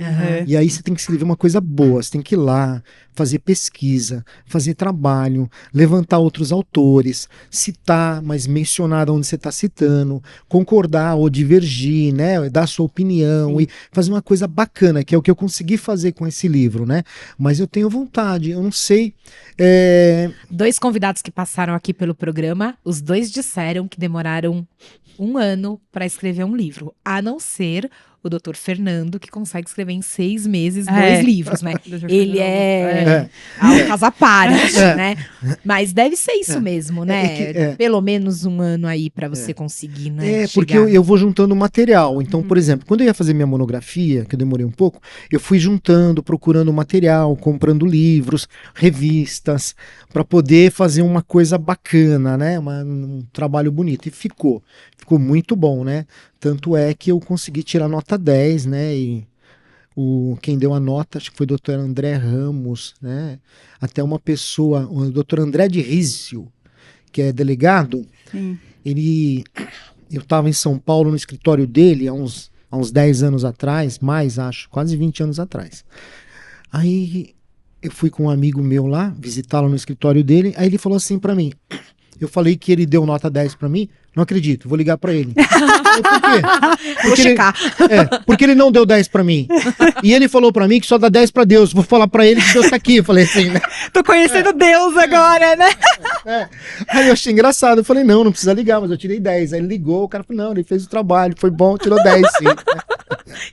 E aí você tem que escrever uma coisa boa, você tem que ir lá, fazer pesquisa, fazer trabalho, levantar outros autores, citar, mas mencionar onde você está citando, concordar ou divergir, né? Dar sua opinião e fazer uma coisa bacana, que é o que eu consegui fazer com esse livro, né? Mas eu tenho vontade, eu não sei... 2 convidados que passaram aqui pelo programa, os 2 disseram que demoraram 1 ano para escrever um livro, a não ser o Dr. Fernando, que consegue escrever em 6 meses 2 livros, né? Ele é um caso à parte, né? Mas deve ser isso mesmo, né? Pelo menos 1 ano aí para você conseguir, né? Porque eu vou juntando material. Então, por exemplo, quando eu ia fazer minha monografia, que eu demorei um pouco, eu fui juntando, procurando material, comprando livros, revistas, para poder fazer uma coisa bacana, né? Um trabalho bonito. E ficou muito bom, né? Tanto é que eu consegui tirar nota 10, né? E quem deu a nota, acho que foi o Dr. André Ramos, né? Até uma pessoa, o Dr. André de Rizio, que é delegado, eu estava em São Paulo no escritório dele há uns 10 anos atrás, quase 20 anos atrás. Aí eu fui com um amigo meu lá, visitá-lo no escritório dele, aí ele falou assim para mim, eu falei que ele deu nota 10 para mim, não acredito, vou ligar pra ele. Por quê? Vou checar. Porque ele não deu 10 pra mim. E ele falou pra mim que só dá 10 pra Deus. Vou falar pra ele que Deus tá aqui. Eu falei assim, né? Tô conhecendo Deus agora, né? Aí eu achei engraçado. Eu falei, não precisa ligar, mas eu tirei 10. Aí ele ligou, o cara falou, não, ele fez o trabalho, foi bom, tirou 10, sim.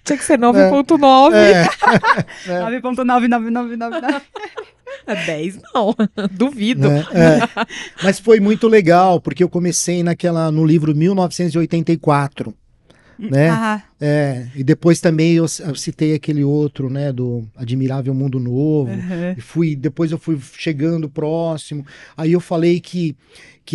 Tinha que ser 9.9. 9.99999. 10 não, duvido. Mas foi muito legal, porque eu comecei no livro 1984, né? E depois também eu citei aquele outro, né, do Admirável Mundo Novo, e depois eu fui chegando próximo, aí eu falei que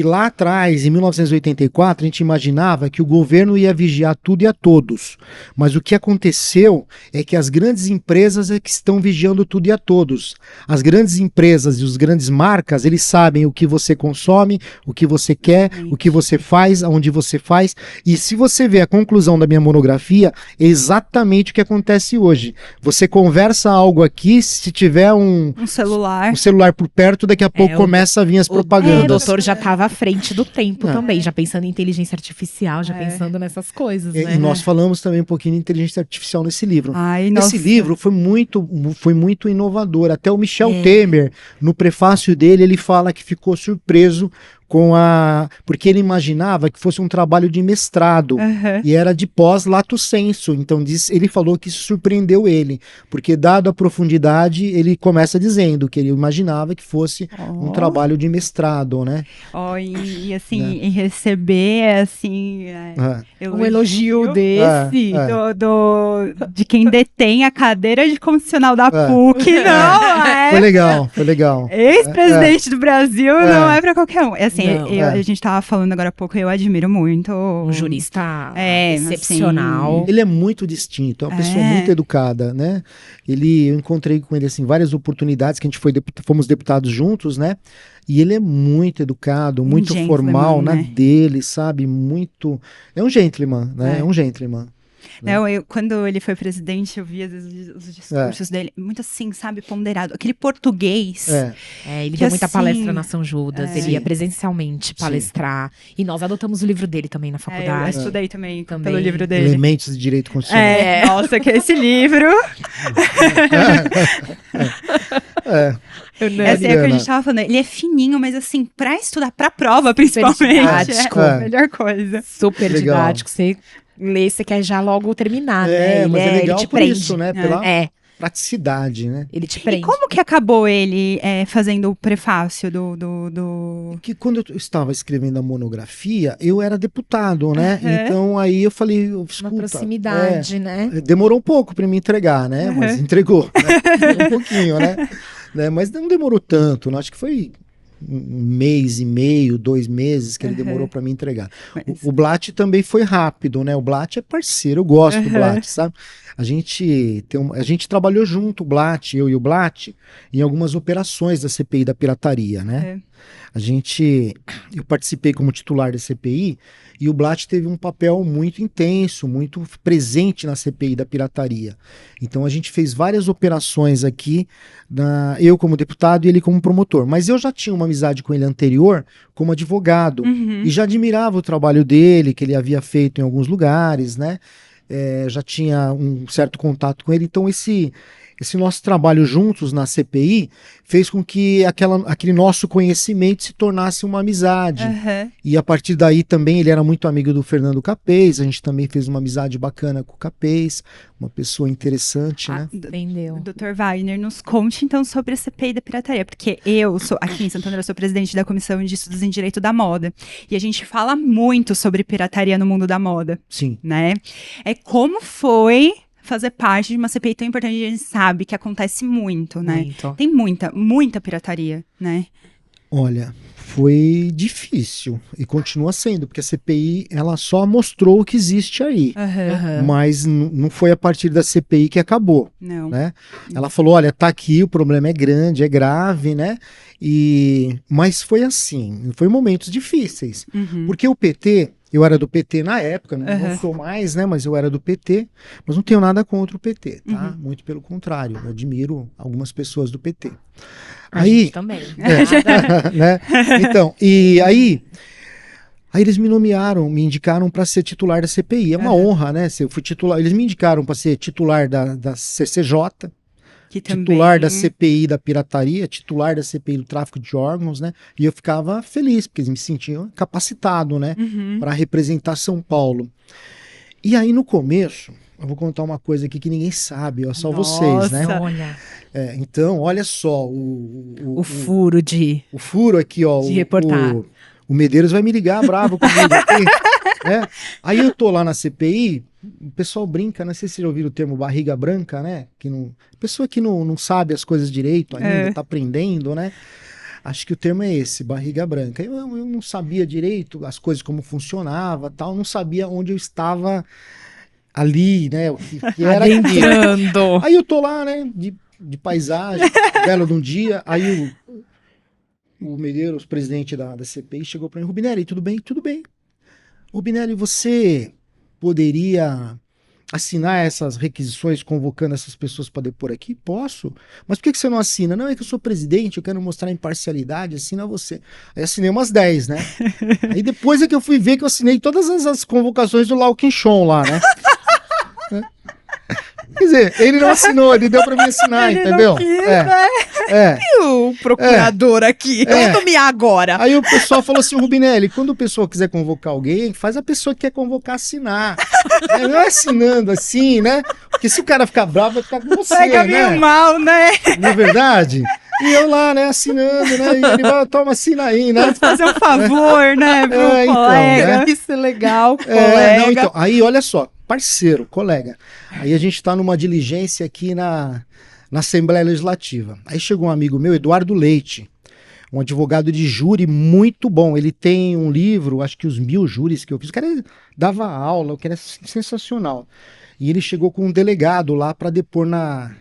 lá atrás, em 1984, a gente imaginava que o governo ia vigiar tudo e a todos. Mas o que aconteceu é que as grandes empresas é que estão vigiando tudo e a todos. As grandes empresas e os grandes marcas, eles sabem o que você consome, o que você quer, o que você faz, aonde você faz. E se você ver a conclusão da minha monografia, é exatamente o que acontece hoje. Você conversa algo aqui, se tiver um celular por perto, daqui a pouco começa a vir as propagandas. O doutor já estava à frente do tempo também, já pensando em inteligência artificial, já pensando nessas coisas, né? E nós falamos também um pouquinho de inteligência artificial nesse livro. Esse livro foi muito inovador. Até o Michel Temer, no prefácio dele, ele fala que ficou surpreso porque ele imaginava que fosse um trabalho de mestrado e era de pós-lato sensu. Então ele falou que isso surpreendeu ele, porque dado a profundidade, ele começa dizendo que ele imaginava que fosse um trabalho de mestrado, né? E assim, e receber assim um elogio desse de quem detém a cadeira de constitucional da PUC, Foi legal. Ex-presidente do Brasil não é pra qualquer um. Assim, a gente tava falando agora há pouco, eu admiro muito. Um jurista excepcional. Assim, ele é muito distinto, é uma pessoa muito educada, né? Eu encontrei com ele, assim, várias oportunidades que a gente fomos deputados juntos, né? E ele é muito educado, muito formal na dele, sabe? É um gentleman, né? É um gentleman. Quando ele foi presidente, eu vi às vezes os discursos dele, muito assim, sabe, ponderado. Aquele português. Ele deu muita palestra na São Judas, ele ia presencialmente palestrar. E nós adotamos o livro dele também na faculdade. Eu estudei também pelo livro dele. Elementos de Direito Constitucional. Nossa, que esse livro. É o que a gente tava falando, ele é fininho, mas assim, pra estudar, pra prova, principalmente, é a melhor coisa. Super didático, você lê, você quer já logo terminar, né? Mas é legal ele te por prende. Isso, né? Pela praticidade, né? Ele te prende. E como que acabou ele fazendo o prefácio do... Que quando eu estava escrevendo a monografia, eu era deputado, né? Então aí eu falei, escuta, uma proximidade, né? Demorou um pouco para me entregar, né? Mas entregou, né? Um pouquinho, né? Mas não demorou tanto, né? Acho que foi um mês e meio, 2 meses que ele demorou para me entregar. O Blatt também foi rápido, né? O Blatt é parceiro, eu gosto do Blatt, sabe? A gente trabalhou junto, o Blatt, eu e o Blatt, em algumas operações da CPI da pirataria, né? Eu participei como titular da CPI e o Blatt teve um papel muito intenso, muito presente na CPI da pirataria. Então a gente fez várias operações aqui, eu como deputado e ele como promotor. Mas eu já tinha uma amizade com ele anterior como advogado e já admirava o trabalho dele, que ele havia feito em alguns lugares, né? Já tinha um certo contato com ele, então esse nosso trabalho juntos na CPI fez com que aquele nosso conhecimento se tornasse uma amizade. E a partir daí também ele era muito amigo do Fernando Capês, a gente também fez uma amizade bacana com o Capês, uma pessoa interessante, né? Entendeu. Dr. Wagner, nos conte então sobre a CPI da pirataria, porque eu sou, aqui em Santander, eu sou presidente da Comissão de Estudos em Direito da Moda, e a gente fala muito sobre pirataria no mundo da moda. Sim. Né? Como foi fazer parte de uma CPI tão importante, a gente sabe que acontece muito, né? Muito. Tem muita pirataria, né? Olha, foi difícil e continua sendo, porque a CPI ela só mostrou o que existe aí, mas não foi a partir da CPI que acabou, não. Né? Ela falou, olha, tá aqui, o problema é grande, é grave, né? Mas foi assim, foi momentos difíceis, porque o PT... Eu era do PT na época, não sou mais, né? Mas eu era do PT, mas não tenho nada contra o PT, tá? Muito pelo contrário, eu admiro algumas pessoas do PT. A gente também. Né? Então, e aí eles me indicaram para ser titular da CPI. É uma honra, né? Eu fui titular, eles me indicaram para ser titular da CCJ, titular da CPI da pirataria, titular da CPI do tráfico de órgãos, né? E eu ficava feliz, porque eles me sentiam capacitado, né? Para representar São Paulo. E aí, no começo, eu vou contar uma coisa aqui que ninguém sabe, só vocês, né? Olha. Então, olha só. O furo O furo aqui, ó. De reportar. O Medeiros vai me ligar bravo comigo aqui. Né? Aí eu tô lá na CPI, o pessoal brinca, não sei se vocês já ouviram o termo barriga branca, né? Pessoa que não sabe as coisas direito ainda, tá aprendendo, né? Acho que o termo é esse, barriga branca. Eu não sabia direito as coisas como funcionava, tal, não sabia onde eu estava ali, né? O que era aquilo. Aí eu tô lá, né? De paisagem, belo de um dia, aí o Medeiros, presidente da CPI, chegou para mim, Rubinelli, tudo bem? Tudo bem. Rubinelli, você poderia assinar essas requisições convocando essas pessoas para depor aqui? Posso. Mas por que você não assina? Não, é que eu sou presidente, eu quero mostrar imparcialidade, assina você. Aí assinei umas 10, né? Aí depois é que eu fui ver que eu assinei todas as convocações do Lau Quinchon lá, né? Quer dizer, ele não assinou, ele deu pra mim assinar, ele entendeu? Não quis, né? E o procurador aqui? Vamos nomear agora. Aí o pessoal falou assim, Rubinelli, quando o pessoal quiser convocar alguém, faz a pessoa que quer convocar assinar. Não é assinando assim, né? Porque se o cara ficar bravo, vai ficar com você, pega né? meio mal, né? Não é verdade? E eu lá, né, assinando, né? E ele vai, toma, assina aí, né? Fazer um favor, né, pro então, colega. né? Isso é legal, colega. Não, então, aí, olha só, parceiro, colega. Aí a gente tá numa diligência aqui na Assembleia Legislativa. Aí chegou um amigo meu, Eduardo Leite, um advogado de júri muito bom. Ele tem um livro, acho que os 1000 júris que eu fiz. O cara dava aula, o cara era sensacional. E ele chegou com um delegado lá para depor na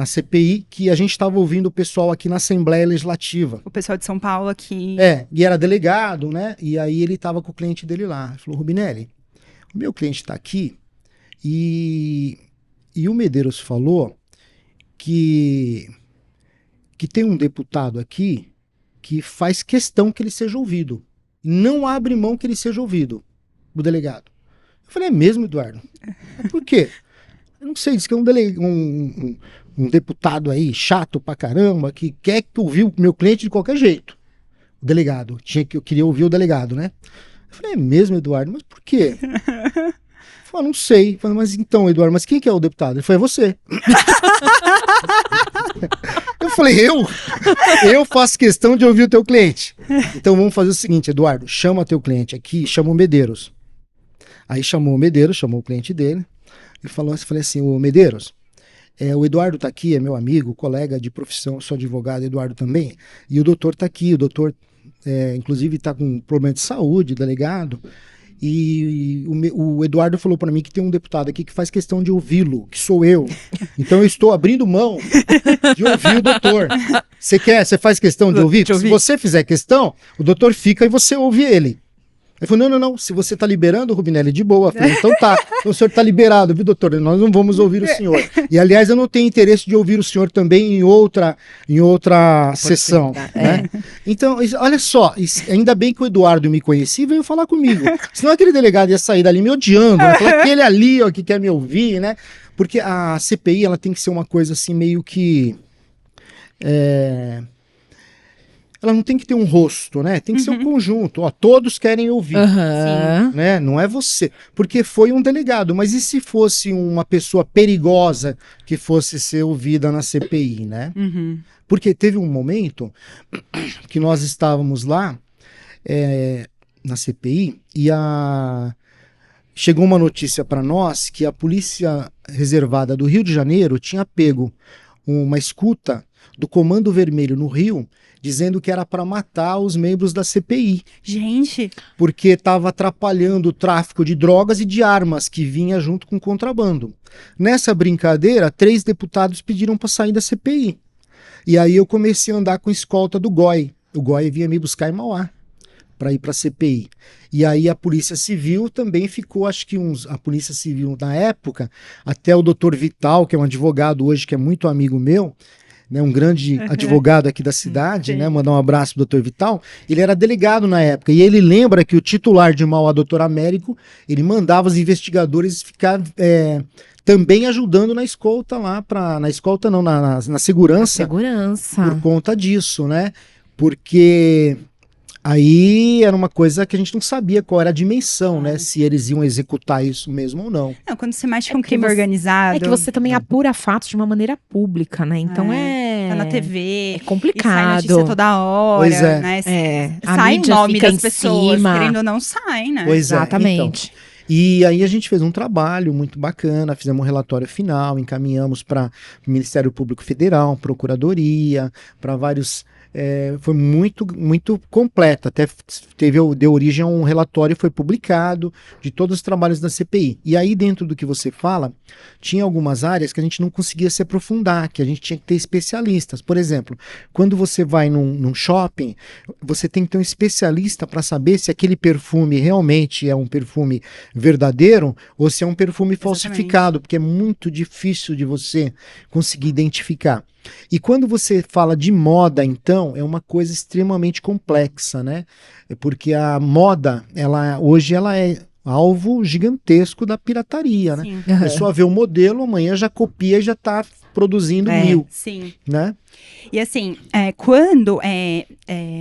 CPI, que a gente estava ouvindo o pessoal aqui na Assembleia Legislativa. O pessoal de São Paulo aqui. E era delegado, né? E aí ele estava com o cliente dele lá. Ele falou, Rubinelli, o meu cliente está aqui e o Medeiros falou que tem um deputado aqui que faz questão que ele seja ouvido. Não abre mão que ele seja ouvido, o delegado. Eu falei, é mesmo, Eduardo? Por quê? Eu não sei, diz que é um deputado aí, chato pra caramba, que quer que ouvir o meu cliente de qualquer jeito. O delegado. Eu queria ouvir o delegado, né? Eu falei, é mesmo, Eduardo? Mas por quê? Eu falei, não sei. Eu falei, mas então, Eduardo, mas quem que é o deputado? Ele falou, é você. Eu falei, eu faço questão de ouvir o teu cliente. Então vamos fazer o seguinte, Eduardo, chama teu cliente aqui, chama o Medeiros. Aí chamou o Medeiros, chamou o cliente dele, e falei assim, ô Medeiros, o Eduardo está aqui, é meu amigo, colega de profissão, eu sou advogado, Eduardo também, e o doutor está aqui, o doutor inclusive está com problema de saúde, delegado, e o Eduardo falou para mim que tem um deputado aqui que faz questão de ouvi-lo, que sou eu. Então eu estou abrindo mão de ouvir o doutor. Você faz questão de ouvir? Se você fizer questão, o doutor fica e você ouve ele. Ele falou, não, se você está liberando, Rubinelli, de boa. Eu falei, então tá, então o senhor está liberado, viu, doutor? Nós não vamos ouvir o senhor. E, aliás, eu não tenho interesse de ouvir o senhor também em outra sessão. Né? Então, olha só, ainda bem que o Eduardo me conhecia e veio falar comigo. Senão aquele delegado ia sair dali me odiando, né? Falar, aquele ali ó, que quer me ouvir, né? Porque a CPI, ela tem que ser uma coisa assim, meio que... ela não tem que ter um rosto, né? Tem que ser um conjunto. Ó, todos querem ouvir, né? Não é você. Porque foi um delegado. Mas e se fosse uma pessoa perigosa que fosse ser ouvida na CPI, né? Porque teve um momento que nós estávamos lá na CPI e chegou uma notícia para nós que a Polícia Reservada do Rio de Janeiro tinha pego uma escuta do Comando Vermelho no Rio, dizendo que era para matar os membros da CPI. Gente! Porque estava atrapalhando o tráfico de drogas e de armas que vinha junto com o contrabando. Nessa brincadeira, 3 deputados pediram para sair da CPI. E aí eu comecei a andar com a escolta do GOI. O GOI vinha me buscar em Mauá para ir para a CPI. E aí a Polícia Civil também ficou, acho que a Polícia Civil na época, até o doutor Vital, que é um advogado hoje, que é muito amigo meu, né, um grande advogado aqui da cidade, né, mandar um abraço pro Dr. Vital, ele era delegado na época, e ele lembra que o titular de Mauá, Dr. Américo, ele mandava os investigadores ficar também ajudando na escolta lá, na segurança. Por conta disso, né, porque... Aí era uma coisa que a gente não sabia qual era a dimensão, né? Se eles iam executar isso mesmo ou não. Não, quando você mexe com crime organizado... É que você também apura fatos de uma maneira pública, né? Então Tá na TV. É complicado. E sai notícia toda hora, pois é. né? Sai o nome das pessoas, cima. querendo ou não, sai, né? Pois Exatamente. Então. E aí a gente fez um trabalho muito bacana, fizemos um relatório final, encaminhamos para o Ministério Público Federal, Procuradoria, para vários... foi muito, muito completo, até deu origem a um relatório, foi publicado de todos os trabalhos da CPI. E aí dentro do que você fala, tinha algumas áreas que a gente não conseguia se aprofundar, que a gente tinha que ter especialistas. Por exemplo, quando você vai num shopping, você tem que ter um especialista para saber se aquele perfume realmente é um perfume verdadeiro ou se é um perfume falsificado, porque é muito difícil de você conseguir identificar. E quando você fala de moda, então, é uma coisa extremamente complexa, né? Porque a moda, hoje ela é alvo gigantesco da pirataria, né? Sim. A pessoa vê o modelo, amanhã já copia e já está produzindo 1000. Sim. Né? E assim, quando é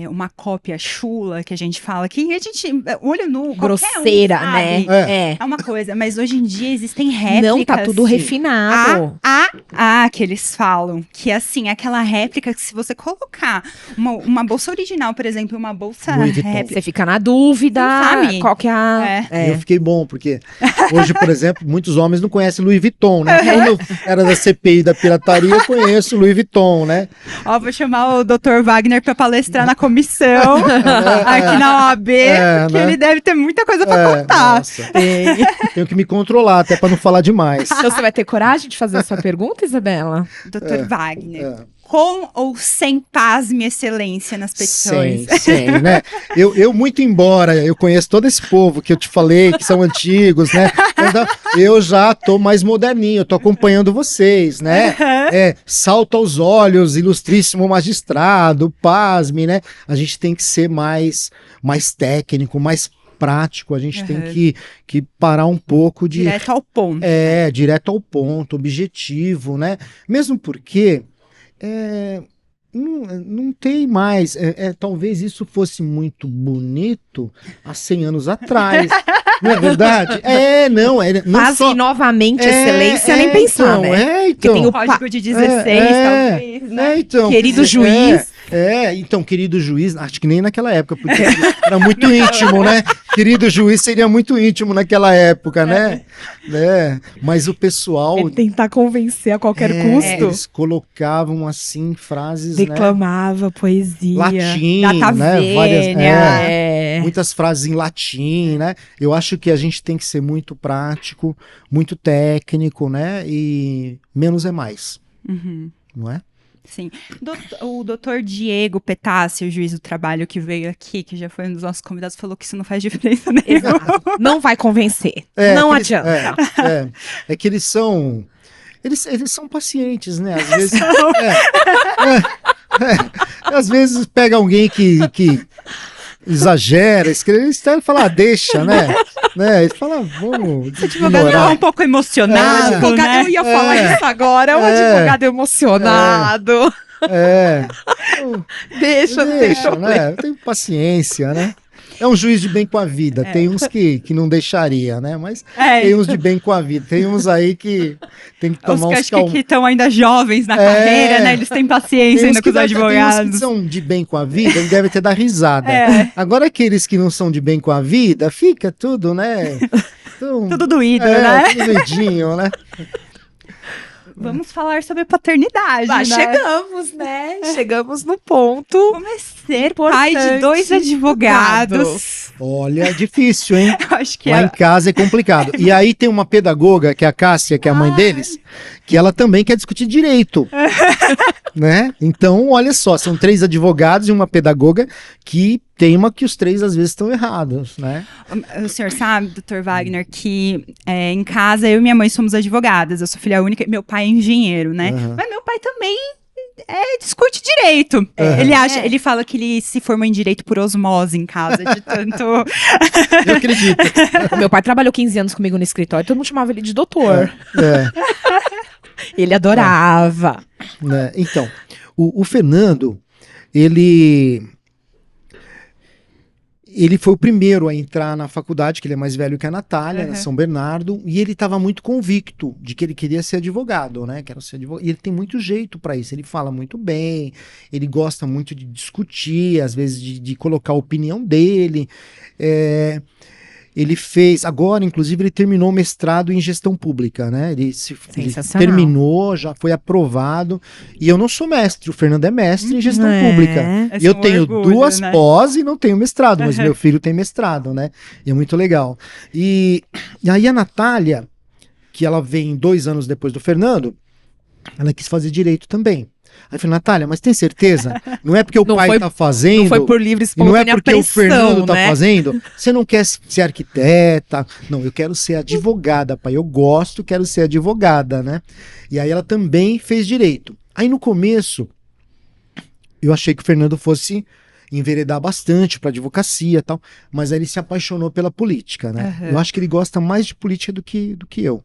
uma cópia chula, que a gente fala, que a gente, olho nu, grosseira, né? É uma coisa, mas hoje em dia existem réplicas. Não, tá tudo refinado. Que eles falam, que assim, aquela réplica que se você colocar uma bolsa original, por exemplo, uma bolsa réplica, você fica na dúvida, sabe qual que é a... Eu fiquei bom, porque hoje, por exemplo, muitos homens não conhecem Louis Vuitton, né? Quando era da CPI da pirataria, eu conheço Louis Vuitton, né? Ó, vou chamar o Dr. Wagner para palestrar na comissão aqui na OAB, que ele deve ter muita coisa para contar. Nossa. Tenho que me controlar, até para não falar demais. Então você vai ter coragem de fazer essa pergunta, Isabela? Dr. Wagner, com ou sem pasme excelência nas petições? Sem, né? Eu, muito embora eu conheço todo esse povo que eu te falei, que são antigos, né? Eu já tô mais moderninho, eu tô acompanhando vocês, né? Salto aos olhos, ilustríssimo magistrado, pasme, né? A gente tem que ser mais técnico, mais prático, a gente tem que parar um pouco de... Direto ao ponto. Direto ao ponto, objetivo, né? Mesmo porque... não tem mais. Talvez isso fosse muito bonito há 100 anos atrás. Não é verdade? Não Mas só... novamente excelência nem pensar, então, né? Então. Tem o código de 16, talvez, né? Então, querido juiz. Então, querido juiz, acho que nem naquela época, porque era muito íntimo, né? Querido juiz seria muito íntimo naquela época, né? Mas o pessoal... tentar convencer a qualquer custo. Eles colocavam, assim, frases, Declamava poesia. Latim, Data né? Várias, muitas frases em latim, né? Eu acho que a gente tem que ser muito prático, muito técnico, né? E menos é mais, não é? Sim. O doutor Diego Petassi, o juiz do trabalho que veio aqui, que já foi um dos nossos convidados, falou que isso não faz diferença nenhuma. Não vai convencer. Não adianta. É que eles são... Eles são pacientes, né? Às vezes... às vezes pega alguém que exagera, escreve, e fala, deixa, né? Ele fala, vamos ignorar. Um pouco emocionado, né? Eu ia falar isso agora, um advogado emocionado. Deixa, né? Eu tenho paciência, né? É um juiz de bem com a vida. Tem uns que não deixaria, né? Mas tem uns de bem com a vida. Tem uns aí que tem que tomar uns calmos. Que estão ainda jovens na carreira, né? Eles têm paciência ainda com os advogados. Tem uns que são de bem com a vida, eles devem ter dar risada. Agora aqueles que não são de bem com a vida, fica tudo, né? Tudo doído, né? Tudo doidinho, né? Vamos falar sobre paternidade, né? Chegamos, né? Chegamos no ponto. Como é ser pai de 2 advogados? Olha, difícil, hein? Eu acho que lá em casa é complicado. E aí tem uma pedagoga, que é a Cássia, que é a mãe deles, que ela também quer discutir direito. Né? Então, olha só, são 3 advogados e uma pedagoga que teima que os 3 às vezes estão errados, né? O senhor sabe, doutor Wagner, que em casa eu e minha mãe somos advogadas, eu sou filha única, meu pai é engenheiro, né? Mas meu pai também discute direito. Ele fala que ele se formou em direito por osmose em casa, de tanto... Eu acredito. Meu pai trabalhou 15 anos comigo no escritório, todo mundo chamava ele de doutor. Ele adorava. Né? Então, o Fernando, ele foi o primeiro a entrar na faculdade, que ele é mais velho que a Natália, na São Bernardo, e ele estava muito convicto de que ele queria ser advogado, né? E ele tem muito jeito para isso, ele fala muito bem, ele gosta muito de discutir, às vezes de colocar a opinião dele. Ele fez, agora, inclusive, ele terminou o mestrado em gestão pública, né? Ele terminou, já foi aprovado. E eu não sou mestre, o Fernando é mestre em gestão pública. E eu tenho orgulho, 2 pós e não tenho mestrado, mas meu filho tem mestrado, né? E é muito legal. E aí a Natália, que ela vem 2 anos depois do Fernando, ela quis fazer direito também. Aí eu falei, Natália, mas tem certeza? Não é porque o pai tá fazendo... Não foi por livre espontânea pressão, não é porque pressão, o Fernando tá fazendo? Você não quer ser arquiteta? Não, eu quero ser advogada, pai. Eu gosto, quero ser advogada, né? E aí ela também fez direito. Aí no começo, eu achei que o Fernando fosse enveredar bastante para advocacia e tal, mas aí ele se apaixonou pela política, né? Eu acho que ele gosta mais de política do que eu.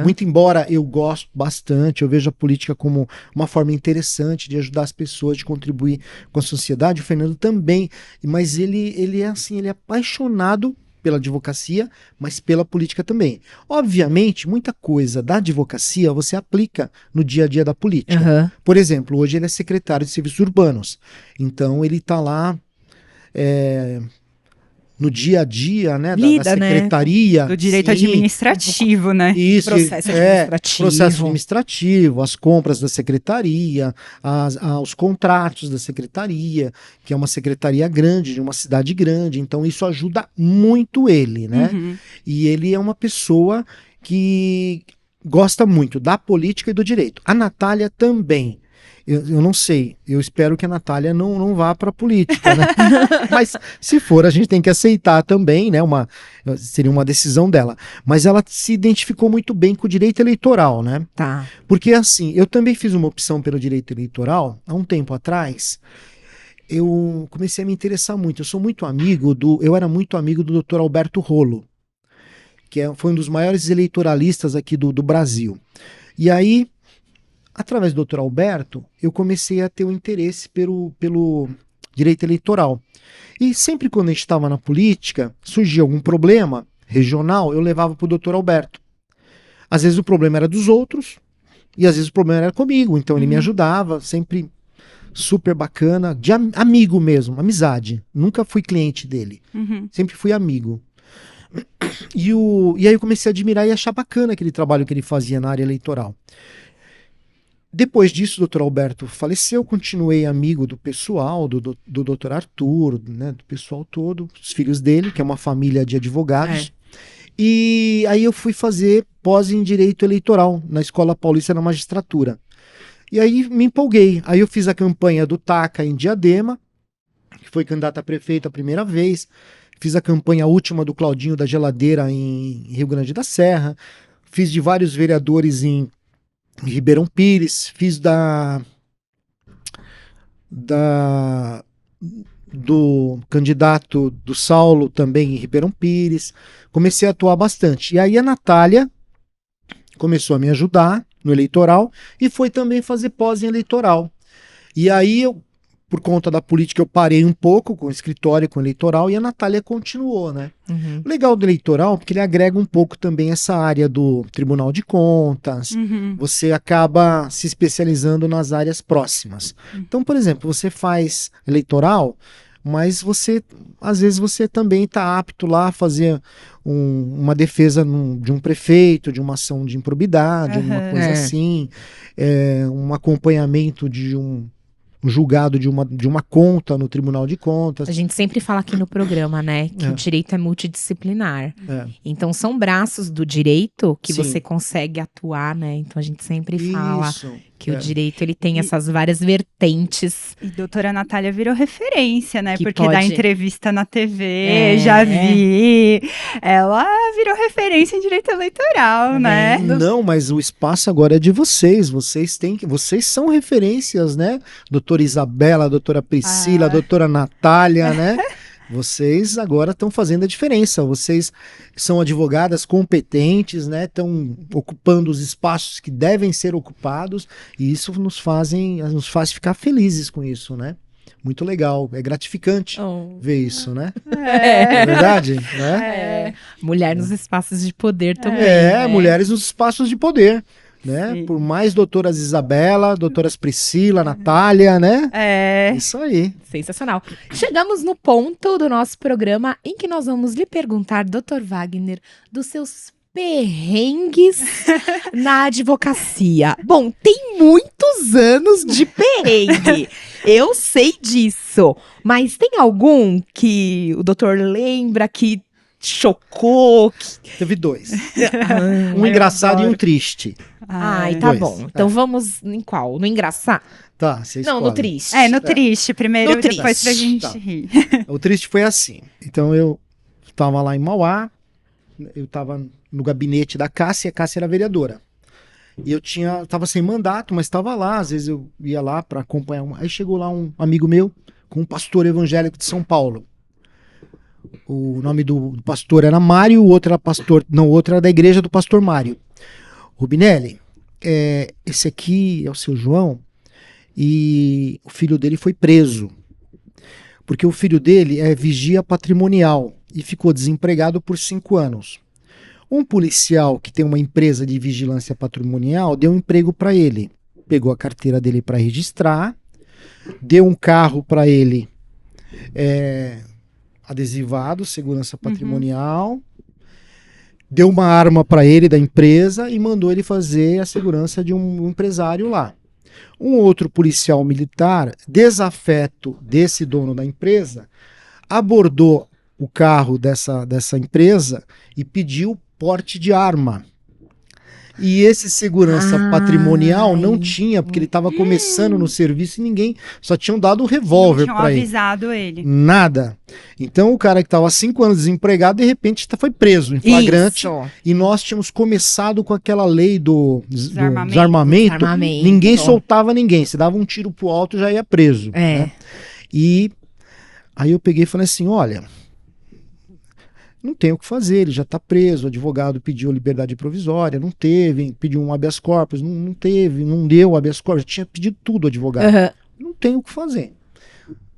Muito embora eu gosto bastante, eu vejo a política como uma forma interessante de ajudar as pessoas, de contribuir com a sociedade, o Fernando também, mas ele é assim, ele é apaixonado pela advocacia, mas pela política também. Obviamente, muita coisa da advocacia você aplica no dia a dia da política. Por exemplo, hoje ele é secretário de Serviços Urbanos, então ele está lá no dia a dia, né, da secretaria. Do direito administrativo, né? Isso, processo administrativo. Processo administrativo, as compras da secretaria, os contratos da secretaria, que é uma secretaria grande, de uma cidade grande, então isso ajuda muito ele, né? E ele é uma pessoa que gosta muito da política e do direito. A Natália também. Eu não sei, eu espero que a Natália não vá para a política, né? Mas se for, a gente tem que aceitar também, né? Seria uma decisão dela. Mas ela se identificou muito bem com o direito eleitoral, né? Tá. Porque assim, eu também fiz uma opção pelo direito eleitoral, há um tempo atrás, eu comecei a me interessar muito. Eu era muito amigo do Dr. Alberto Rolo, que foi um dos maiores eleitoralistas aqui do Brasil. E aí, através do Dr. Alberto, eu comecei a ter um interesse pelo direito eleitoral. E sempre quando a gente estava na política, surgia algum problema regional, eu levava para o Dr. Alberto. Às vezes o problema era dos outros, e às vezes o problema era comigo, então ele me ajudava, sempre super bacana, de amigo mesmo, amizade. Nunca fui cliente dele, sempre fui amigo. E aí eu comecei a admirar e achar bacana aquele trabalho que ele fazia na área eleitoral. Depois disso, o Dr. Alberto faleceu, continuei amigo do pessoal, do Dr. Arthur, né, do pessoal todo, os filhos dele, que é uma família de advogados. E aí eu fui fazer pós em Direito Eleitoral na Escola Paulista da Magistratura. E aí me empolguei. Aí eu fiz a campanha do Taca em Diadema, que foi candidato a prefeito a primeira vez. Fiz a campanha última do Claudinho da Geladeira em Rio Grande da Serra. Fiz de vários vereadores em Ribeirão Pires. Fiz do candidato do Saulo também em Ribeirão Pires. Comecei a atuar bastante. E aí a Natália começou a me ajudar no eleitoral e foi também fazer pós em eleitoral. E aí eu, por conta da política, eu parei um pouco com o escritório e com o eleitoral, e a Natália continuou, né? O legal do eleitoral, porque ele agrega um pouco também essa área do Tribunal de Contas, você acaba se especializando nas áreas próximas. Então, por exemplo, você faz eleitoral, mas às vezes você também está apto lá a fazer uma defesa de um prefeito, de uma ação de improbidade, uma coisa assim, um acompanhamento de um julgado de uma conta no Tribunal de Contas. A gente sempre fala aqui no programa, né, que o direito é multidisciplinar. Então são braços do direito que você consegue atuar, né? Então a gente sempre fala que o direito ele tem essas várias vertentes. E doutora Natália virou referência, né? Porque dá entrevista na TV, já vi. Ela virou referência em direito eleitoral, né? Não, mas o espaço agora é de vocês. Vocês são referências, né? Doutora Isabela, doutora Priscila, doutora Natália, né? Vocês agora estão fazendo a diferença. Vocês são advogadas competentes, né? Estão ocupando os espaços que devem ser ocupados, e isso nos faz ficar felizes com isso, né? Muito legal, é gratificante ver isso, né? É verdade? Né? Mulher nos espaços de poder também. Né? Mulheres nos espaços de poder. Né? Por mais doutoras Isabela, doutoras Priscila, Natália, né? Isso aí. Sensacional. Chegamos no ponto do nosso programa em que nós vamos lhe perguntar, Dr. Wagner, dos seus perrengues na advocacia. Bom, tem muitos anos de perrengue. Eu sei disso. Mas tem algum que o doutor lembra que chocou? Teve dois. Um engraçado e um triste. Ai, tá bom. Então vamos em qual? No engraçado? Tá, você escolhe. Não, no triste. No triste. Primeiro, no triste. Depois pra gente rir. O triste foi assim. Então eu tava lá em Mauá, eu tava no gabinete da Cássia, a Cássia era vereadora. E eu tava sem mandato, mas tava lá, às vezes eu ia lá pra acompanhar. Aí chegou lá um amigo meu, com um pastor evangélico de São Paulo. O nome do pastor era Mário, o outro era da igreja do pastor Mário. Rubinelli, esse aqui é o seu João, e o filho dele foi preso, porque o filho dele é vigia patrimonial e ficou desempregado por 5 anos. Um policial que tem uma empresa de vigilância patrimonial deu um emprego para ele, pegou a carteira dele para registrar, deu um carro para ele, adesivado, segurança patrimonial, deu uma arma para ele da empresa e mandou ele fazer a segurança de um empresário lá. Um outro policial militar, desafeto desse dono da empresa, abordou o carro dessa empresa e pediu porte de arma. E esse segurança patrimonial não tinha, porque ele estava começando no serviço e ninguém, só tinham dado um revólver para ele. Não tinham avisado ele. Nada. Então o cara que estava 5 anos desempregado, de repente foi preso em flagrante. Isso. E nós tínhamos começado com aquela lei do desarmamento. Ninguém soltava ninguém. Se dava um tiro pro alto, já ia preso. Né? E aí eu peguei e falei assim, olha, não tem o que fazer, ele já está preso, o advogado pediu liberdade provisória, não teve, pediu um habeas corpus, não teve, não deu habeas corpus, já tinha pedido tudo o advogado. Não tem o que fazer.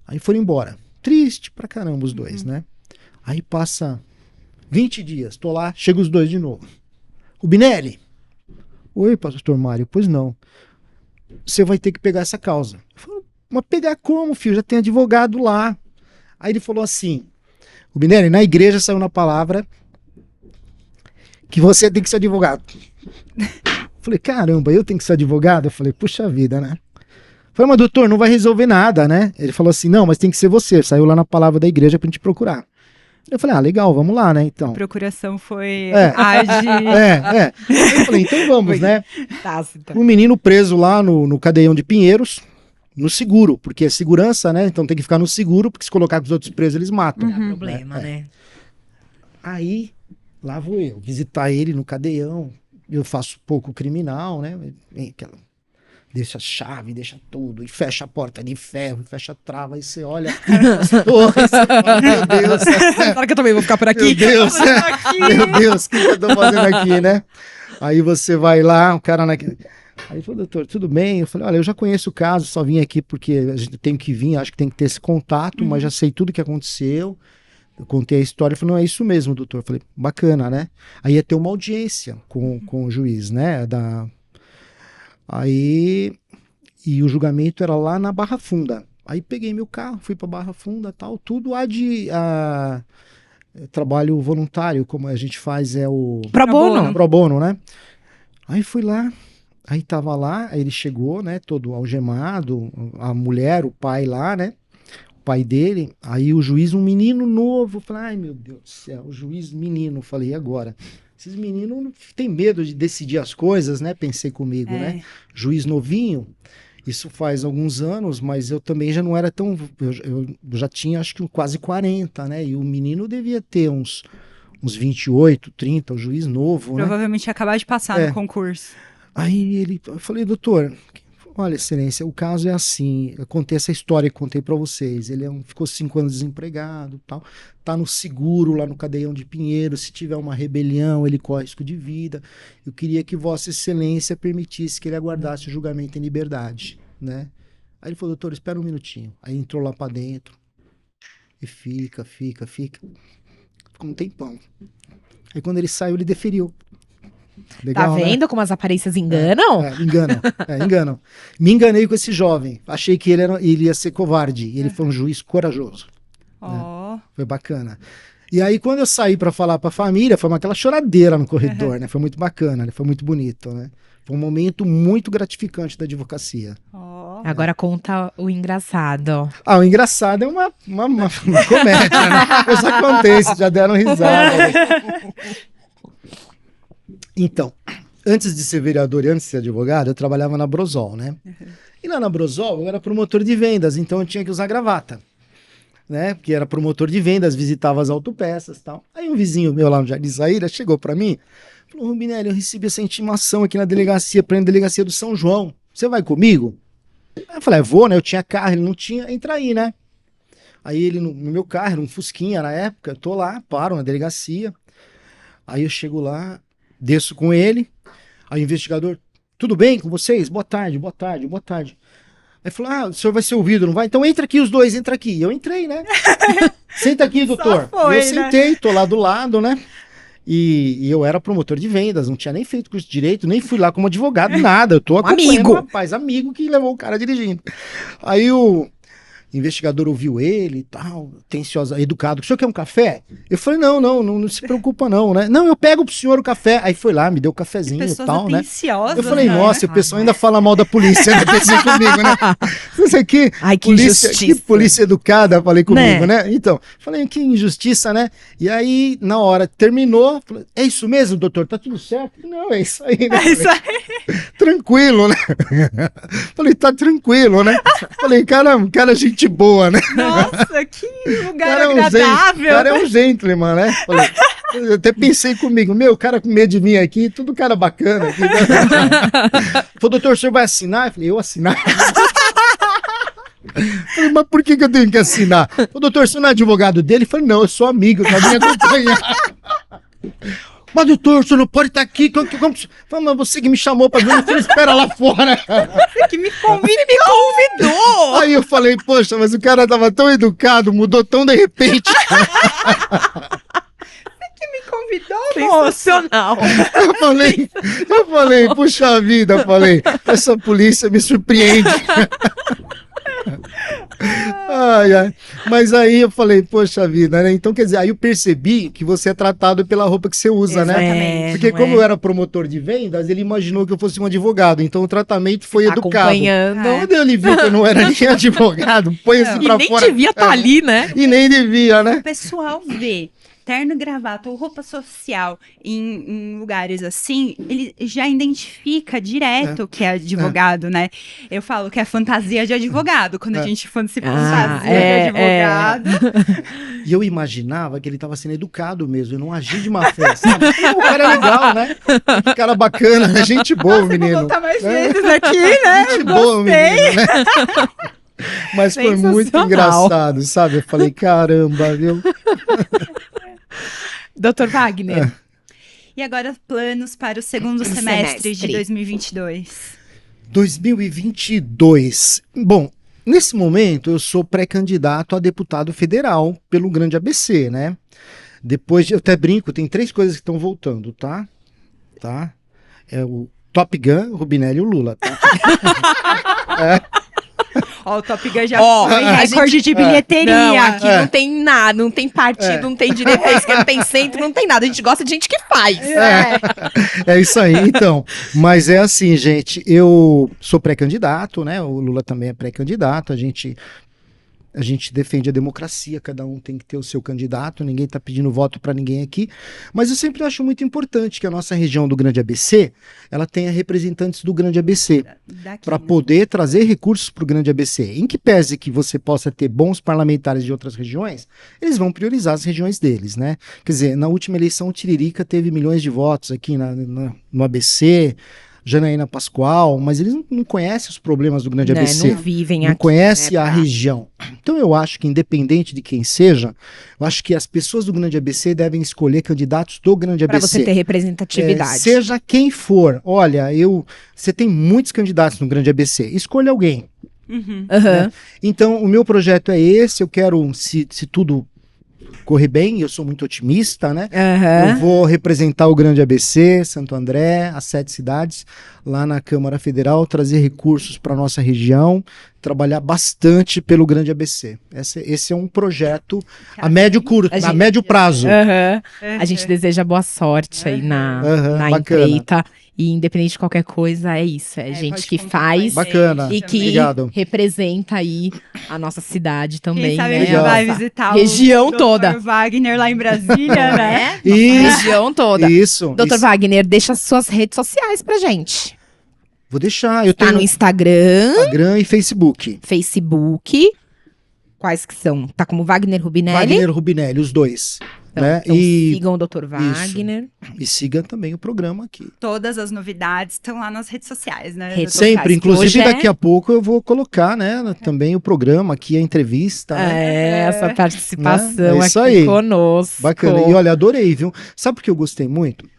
Aí foram embora. Triste pra caramba os dois, né? Aí passa 20 dias, tô lá, chega os dois de novo. Rubinelli. Oi, pastor Mário, pois não. Você vai ter que pegar essa causa. Eu falo, mas pegar como, filho? Já tem advogado lá. Aí ele falou assim, Rubinelli, na igreja saiu na palavra que você tem que ser advogado. Falei, caramba, eu tenho que ser advogado? Eu falei, puxa vida, né? Falei, mas doutor, não vai resolver nada, né? Ele falou assim, não, mas tem que ser você. Saiu lá na palavra da igreja pra gente procurar. Eu falei, legal, vamos lá, né, então. A procuração foi... Eu falei, então vamos, né? Tácita. Um menino preso lá no cadeião de Pinheiros, no seguro, porque é segurança, né? Então tem que ficar no seguro, porque se colocar com os outros presos, eles matam. Dá problema, né? Aí, lá vou eu, visitar ele no cadeião. Eu faço pouco criminal, né? Deixa a chave, deixa tudo, e fecha a porta de ferro, fecha a trava, e você olha as torres, você fala, meu Deus. Será que eu também vou ficar por aqui? Meu Deus, meu Deus, o que eu tô fazendo aqui, né? Aí você vai lá, o cara naquele... Aí ele falou, doutor, tudo bem? Eu falei, olha, eu já conheço o caso, só vim aqui porque a gente tem que vir, acho que tem que ter esse contato, mas já sei tudo que aconteceu. Eu contei a história, ele falou, não, é isso mesmo, doutor. Eu falei, bacana, né? Aí ia ter uma audiência com o juiz, né? Aí, e o julgamento era lá na Barra Funda. Aí peguei meu carro, fui pra Barra Funda, tal, tudo trabalho voluntário, como a gente faz, é o... Pro bono. Pro bono, né? Aí fui lá, aí tava lá, aí ele chegou, né, todo algemado, a mulher, o pai lá, né? O pai dele, aí o juiz, um menino novo, falei, ai meu Deus do céu, o juiz menino, falei, e agora? Esses meninos têm medo de decidir as coisas, né? Pensei comigo, né? Juiz novinho, isso faz alguns anos, mas eu também já não era tão... Eu já tinha, acho que eu quase 40, né? E o menino devia ter uns 28, 30, o juiz novo, Provavelmente ia acabar de passar no concurso. Aí eu falei, doutor, olha, excelência, o caso é assim, eu contei essa história que contei pra vocês, ele ficou 5 anos desempregado, tal, tá no seguro lá no cadeião de Pinheiros, se tiver uma rebelião, ele corre risco de vida, eu queria que vossa excelência permitisse que ele aguardasse o julgamento em liberdade, né? Aí ele falou, doutor, espera um minutinho, aí entrou lá pra dentro, e fica, ficou um tempão, aí quando ele saiu, ele deferiu. Legal, tá vendo, né? Como as aparências enganam? Enganam. Me enganei com esse jovem. Achei que ele ia ser covarde. Ele foi um juiz corajoso. Né? Foi bacana. E aí, quando eu saí para falar para a família, foi aquela choradeira no corredor, né? Foi muito bacana, né? Foi muito bonito, né? Foi um momento muito gratificante da advocacia. Agora conta o engraçado. O engraçado é uma comédia, né? Eu já contei, vocês já deram risada. Né? Então, antes de ser vereador e antes de ser advogado, eu trabalhava na Brosol, né? E lá na Brosol eu era promotor de vendas, então eu tinha que usar gravata, né? Porque era promotor de vendas, visitava as autopeças e tal. Aí um vizinho meu lá no Jardim Saíra chegou pra mim, falou, Rubinelli, eu recebi essa intimação aqui na delegacia, pra ir na delegacia do São João. Você vai comigo? Aí eu falei, vou, né? Eu tinha carro, ele não tinha, entra aí, né? Aí ele no meu carro, era um Fusquinha na época, eu tô lá, paro na delegacia. Aí eu chego lá, desço com ele, aí o investigador, tudo bem com vocês? Boa tarde. Aí falou, o senhor vai ser ouvido, não vai? Então entra aqui os dois, entra aqui. Eu entrei, né? Senta aqui, doutor. Eu sentei, tô lá do lado, né? E eu era promotor de vendas, não tinha nem feito curso de direito, nem fui lá como advogado, nada. Eu tô acompanhando um rapaz, amigo que levou o cara dirigindo. Aí o investigador ouviu ele e tal, atencioso, educado. O senhor quer um café? Eu falei, não se preocupa não, né? Não, eu pego pro senhor o café. Aí foi lá, me deu o cafezinho e tal, né? Eu falei, nossa, o pessoal ainda fala mal da polícia, né? Pensei comigo, né? Isso aqui, ai, que polícia, injustiça. que polícia educada, falei comigo, né? Então, falei, que injustiça, né? E aí, na hora, terminou, falei, é isso mesmo, doutor? Tá tudo certo? Não, é isso aí, né? É isso aí. Tranquilo, né? Falei, tá tranquilo, né? Falei, cara, gente boa, né? Nossa, que lugar agradável. O cara é um gentleman, né? Falei, eu até pensei comigo, cara com medo de vir aqui, tudo cara bacana. Aqui, né? Falei, doutor, o senhor vai assinar? Eu falei, eu assinar? Falei, mas por que eu tenho que assinar? Falei, doutor, você não é advogado dele? Falei, não, eu sou amigo, eu vim acompanhar. Mas doutor, o senhor não pode estar aqui. Falei, mas você que me chamou pra vir, você espera lá fora. Você que me convidou. Aí eu falei, poxa, mas o cara tava tão educado, mudou tão de repente. Você que me convidou, Sensacional. Eu falei, puxa vida, essa polícia me surpreende. Ai, ai. Mas aí eu falei, poxa vida, né? Então, quer dizer, aí eu percebi que você é tratado pela roupa que você usa, né? Porque como eu era promotor de vendas, ele imaginou que eu fosse um advogado. Então o tratamento foi educado. Acompanhando. Quando ele viu que eu não era nem advogado, põe esse pra fora. E nem devia estar ali, né? E nem devia, né? O pessoal vê terno, gravata ou roupa social em lugares assim, ele já identifica direto que é advogado, né? Eu falo que é fantasia de advogado, quando a gente se fantasia de advogado. E eu imaginava que ele estava sendo educado mesmo, eu não agi de má fé, sabe? O cara é legal, né? Que cara bacana, né? Gente boa, menino. Vou voltar mais vezes aqui, né? Gente boa, menino, né? Mas foi muito engraçado, sabe? Eu falei, caramba, viu? Dr. Wagner. E agora planos para o segundo semestre de 2022? 2022. Bom, nesse momento eu sou pré-candidato a deputado federal pelo Grande ABC, né? Depois, eu até brinco, tem 3 coisas que estão voltando, tá? É o Top Gun, o Rubinelli e o Lula, tá? Ó, o Top Gun já foi recorde de bilheteria. Não, aqui não tem nada, não tem partido, não tem direita, esquerda, não tem centro, não tem nada. A gente gosta de gente que faz. É isso aí, então. Mas é assim, gente, eu sou pré-candidato, né? O Lula também é pré-candidato, a gente defende a democracia, cada um tem que ter o seu candidato, ninguém está pedindo voto para ninguém aqui, mas eu sempre acho muito importante que a nossa região do Grande ABC, ela tenha representantes do Grande ABC, para poder trazer recursos para o Grande ABC. Em que pese que você possa ter bons parlamentares de outras regiões, eles vão priorizar as regiões deles, né? Quer dizer, na última eleição o Tiririca teve milhões de votos aqui no ABC, Janaína Pascoal, mas eles não conhecem os problemas do Grande ABC. Não vivem não aqui. Conhecem a região. Então eu acho que, independente de quem seja, eu acho que as pessoas do Grande ABC devem escolher candidatos do Grande ABC. Para você ter representatividade. Seja quem for. Olha, você tem muitos candidatos no Grande ABC. Escolha alguém. Né? Então, o meu projeto é esse. Eu quero, se tudo correr bem, eu sou muito otimista, né? Eu vou representar o Grande ABC, Santo André, as 7 cidades, lá na Câmara Federal, trazer recursos para nossa região, trabalhar bastante pelo Grande ABC. Esse é um projeto a médio prazo. A gente deseja boa sorte aí na empreita. E independente de qualquer coisa, é isso. É gente que faz bacana. E que representa aí a nossa cidade também. Quem sabe né? a gente vai visitar região toda. Dr. Wagner lá em Brasília, né? Isso. Região toda. Isso. Dr. Wagner, deixa suas redes sociais pra gente. Vou deixar. Eu tenho no Instagram e Facebook. Quais que são? Tá como Wagner Rubinelli? Wagner Rubinelli, os dois. Então, né? Sigam o Dr. Wagner. E siga também o programa aqui. Todas as novidades estão lá nas redes sociais, né? Sempre, inclusive daqui a pouco eu vou colocar, né, também o programa aqui, a entrevista. Essa participação né? Isso aqui aí. Conosco. Bacana. E olha, adorei, viu? Sabe por que eu gostei muito?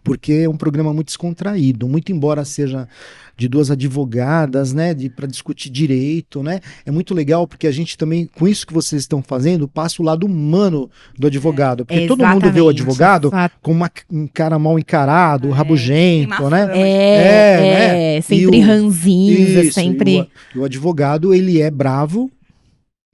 Porque é um programa muito descontraído, muito embora seja de 2 advogadas, né, para discutir direito, né? É muito legal porque a gente também, com isso que vocês estão fazendo, passa o lado humano do advogado, porque todo mundo vê o advogado como um cara mal encarado, rabugento, né? né? Sempre ranzinza, sempre. E o advogado, ele é bravo.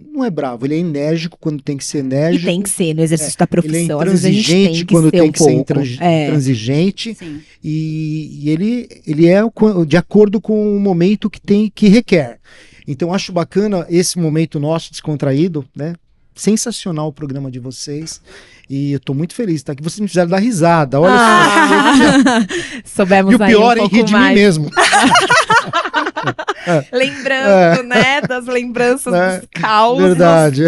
Não é bravo, ele é enérgico quando tem que ser enérgico. E tem que ser no exercício da profissão. Ele é intransigente quando tem que ser intransigente. Sim. E ele é de acordo com o momento que requer. Então, acho bacana esse momento nosso descontraído, né? Sensacional o programa de vocês. E eu tô muito feliz, tá? Que vocês me fizeram dar risada. Olha só. Soubemos e o pior é rir de mim mesmo. Lembrando, né? Das lembranças dos causos. Verdade.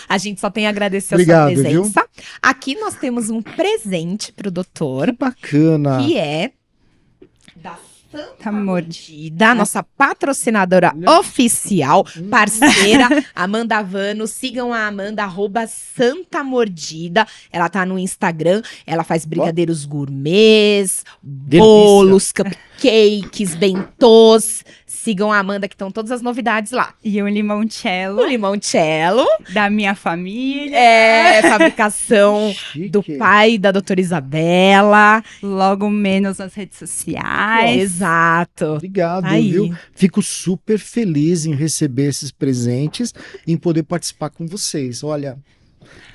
A gente só tem a agradecer a sua presença. Viu? Aqui nós temos um presente pro doutor. Que bacana. Que é da Santa Mordida, nossa patrocinadora oficial, parceira, Amanda Vano. Sigam a Amanda, @Santa Mordida. Ela tá no Instagram, ela faz brigadeiros gourmets, bolos, cupcakes, bentôs. Sigam a Amanda, que estão todas as novidades lá. E o limoncello. O limoncello. Da minha família. Fabricação do pai da doutora Isabela. Logo menos nas redes sociais. Exato. Obrigado, viu? Fico super feliz em receber esses presentes e em poder participar com vocês. Olha,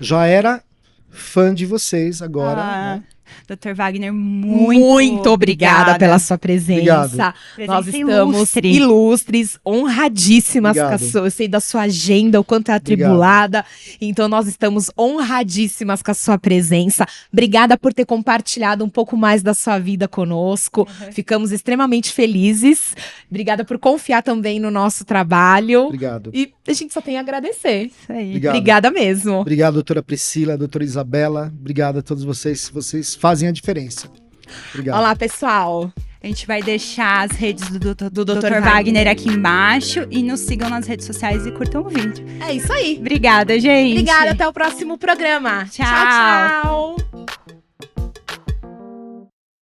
já era fã de vocês agora, né? Dr. Wagner, muito obrigada pela sua presença. Nós estamos ilustres, honradíssimas com a sua, eu sei da sua agenda, o quanto é atribulada. Então, nós estamos honradíssimas com a sua presença. Obrigada por ter compartilhado um pouco mais da sua vida conosco. Ficamos extremamente felizes. Obrigada por confiar também no nosso trabalho. Obrigado. E a gente só tem a agradecer. Isso aí. Obrigada mesmo. Obrigado, doutora Priscila, doutora Isabela. Obrigado a todos vocês. Vocês fazem a diferença. Obrigado. Olá, pessoal. A gente vai deixar as redes do Dr. Wagner aqui embaixo e nos sigam nas redes sociais e curtam o vídeo. É isso aí. Obrigada, gente. Obrigada, até o próximo programa. Tchau. Tchau, tchau.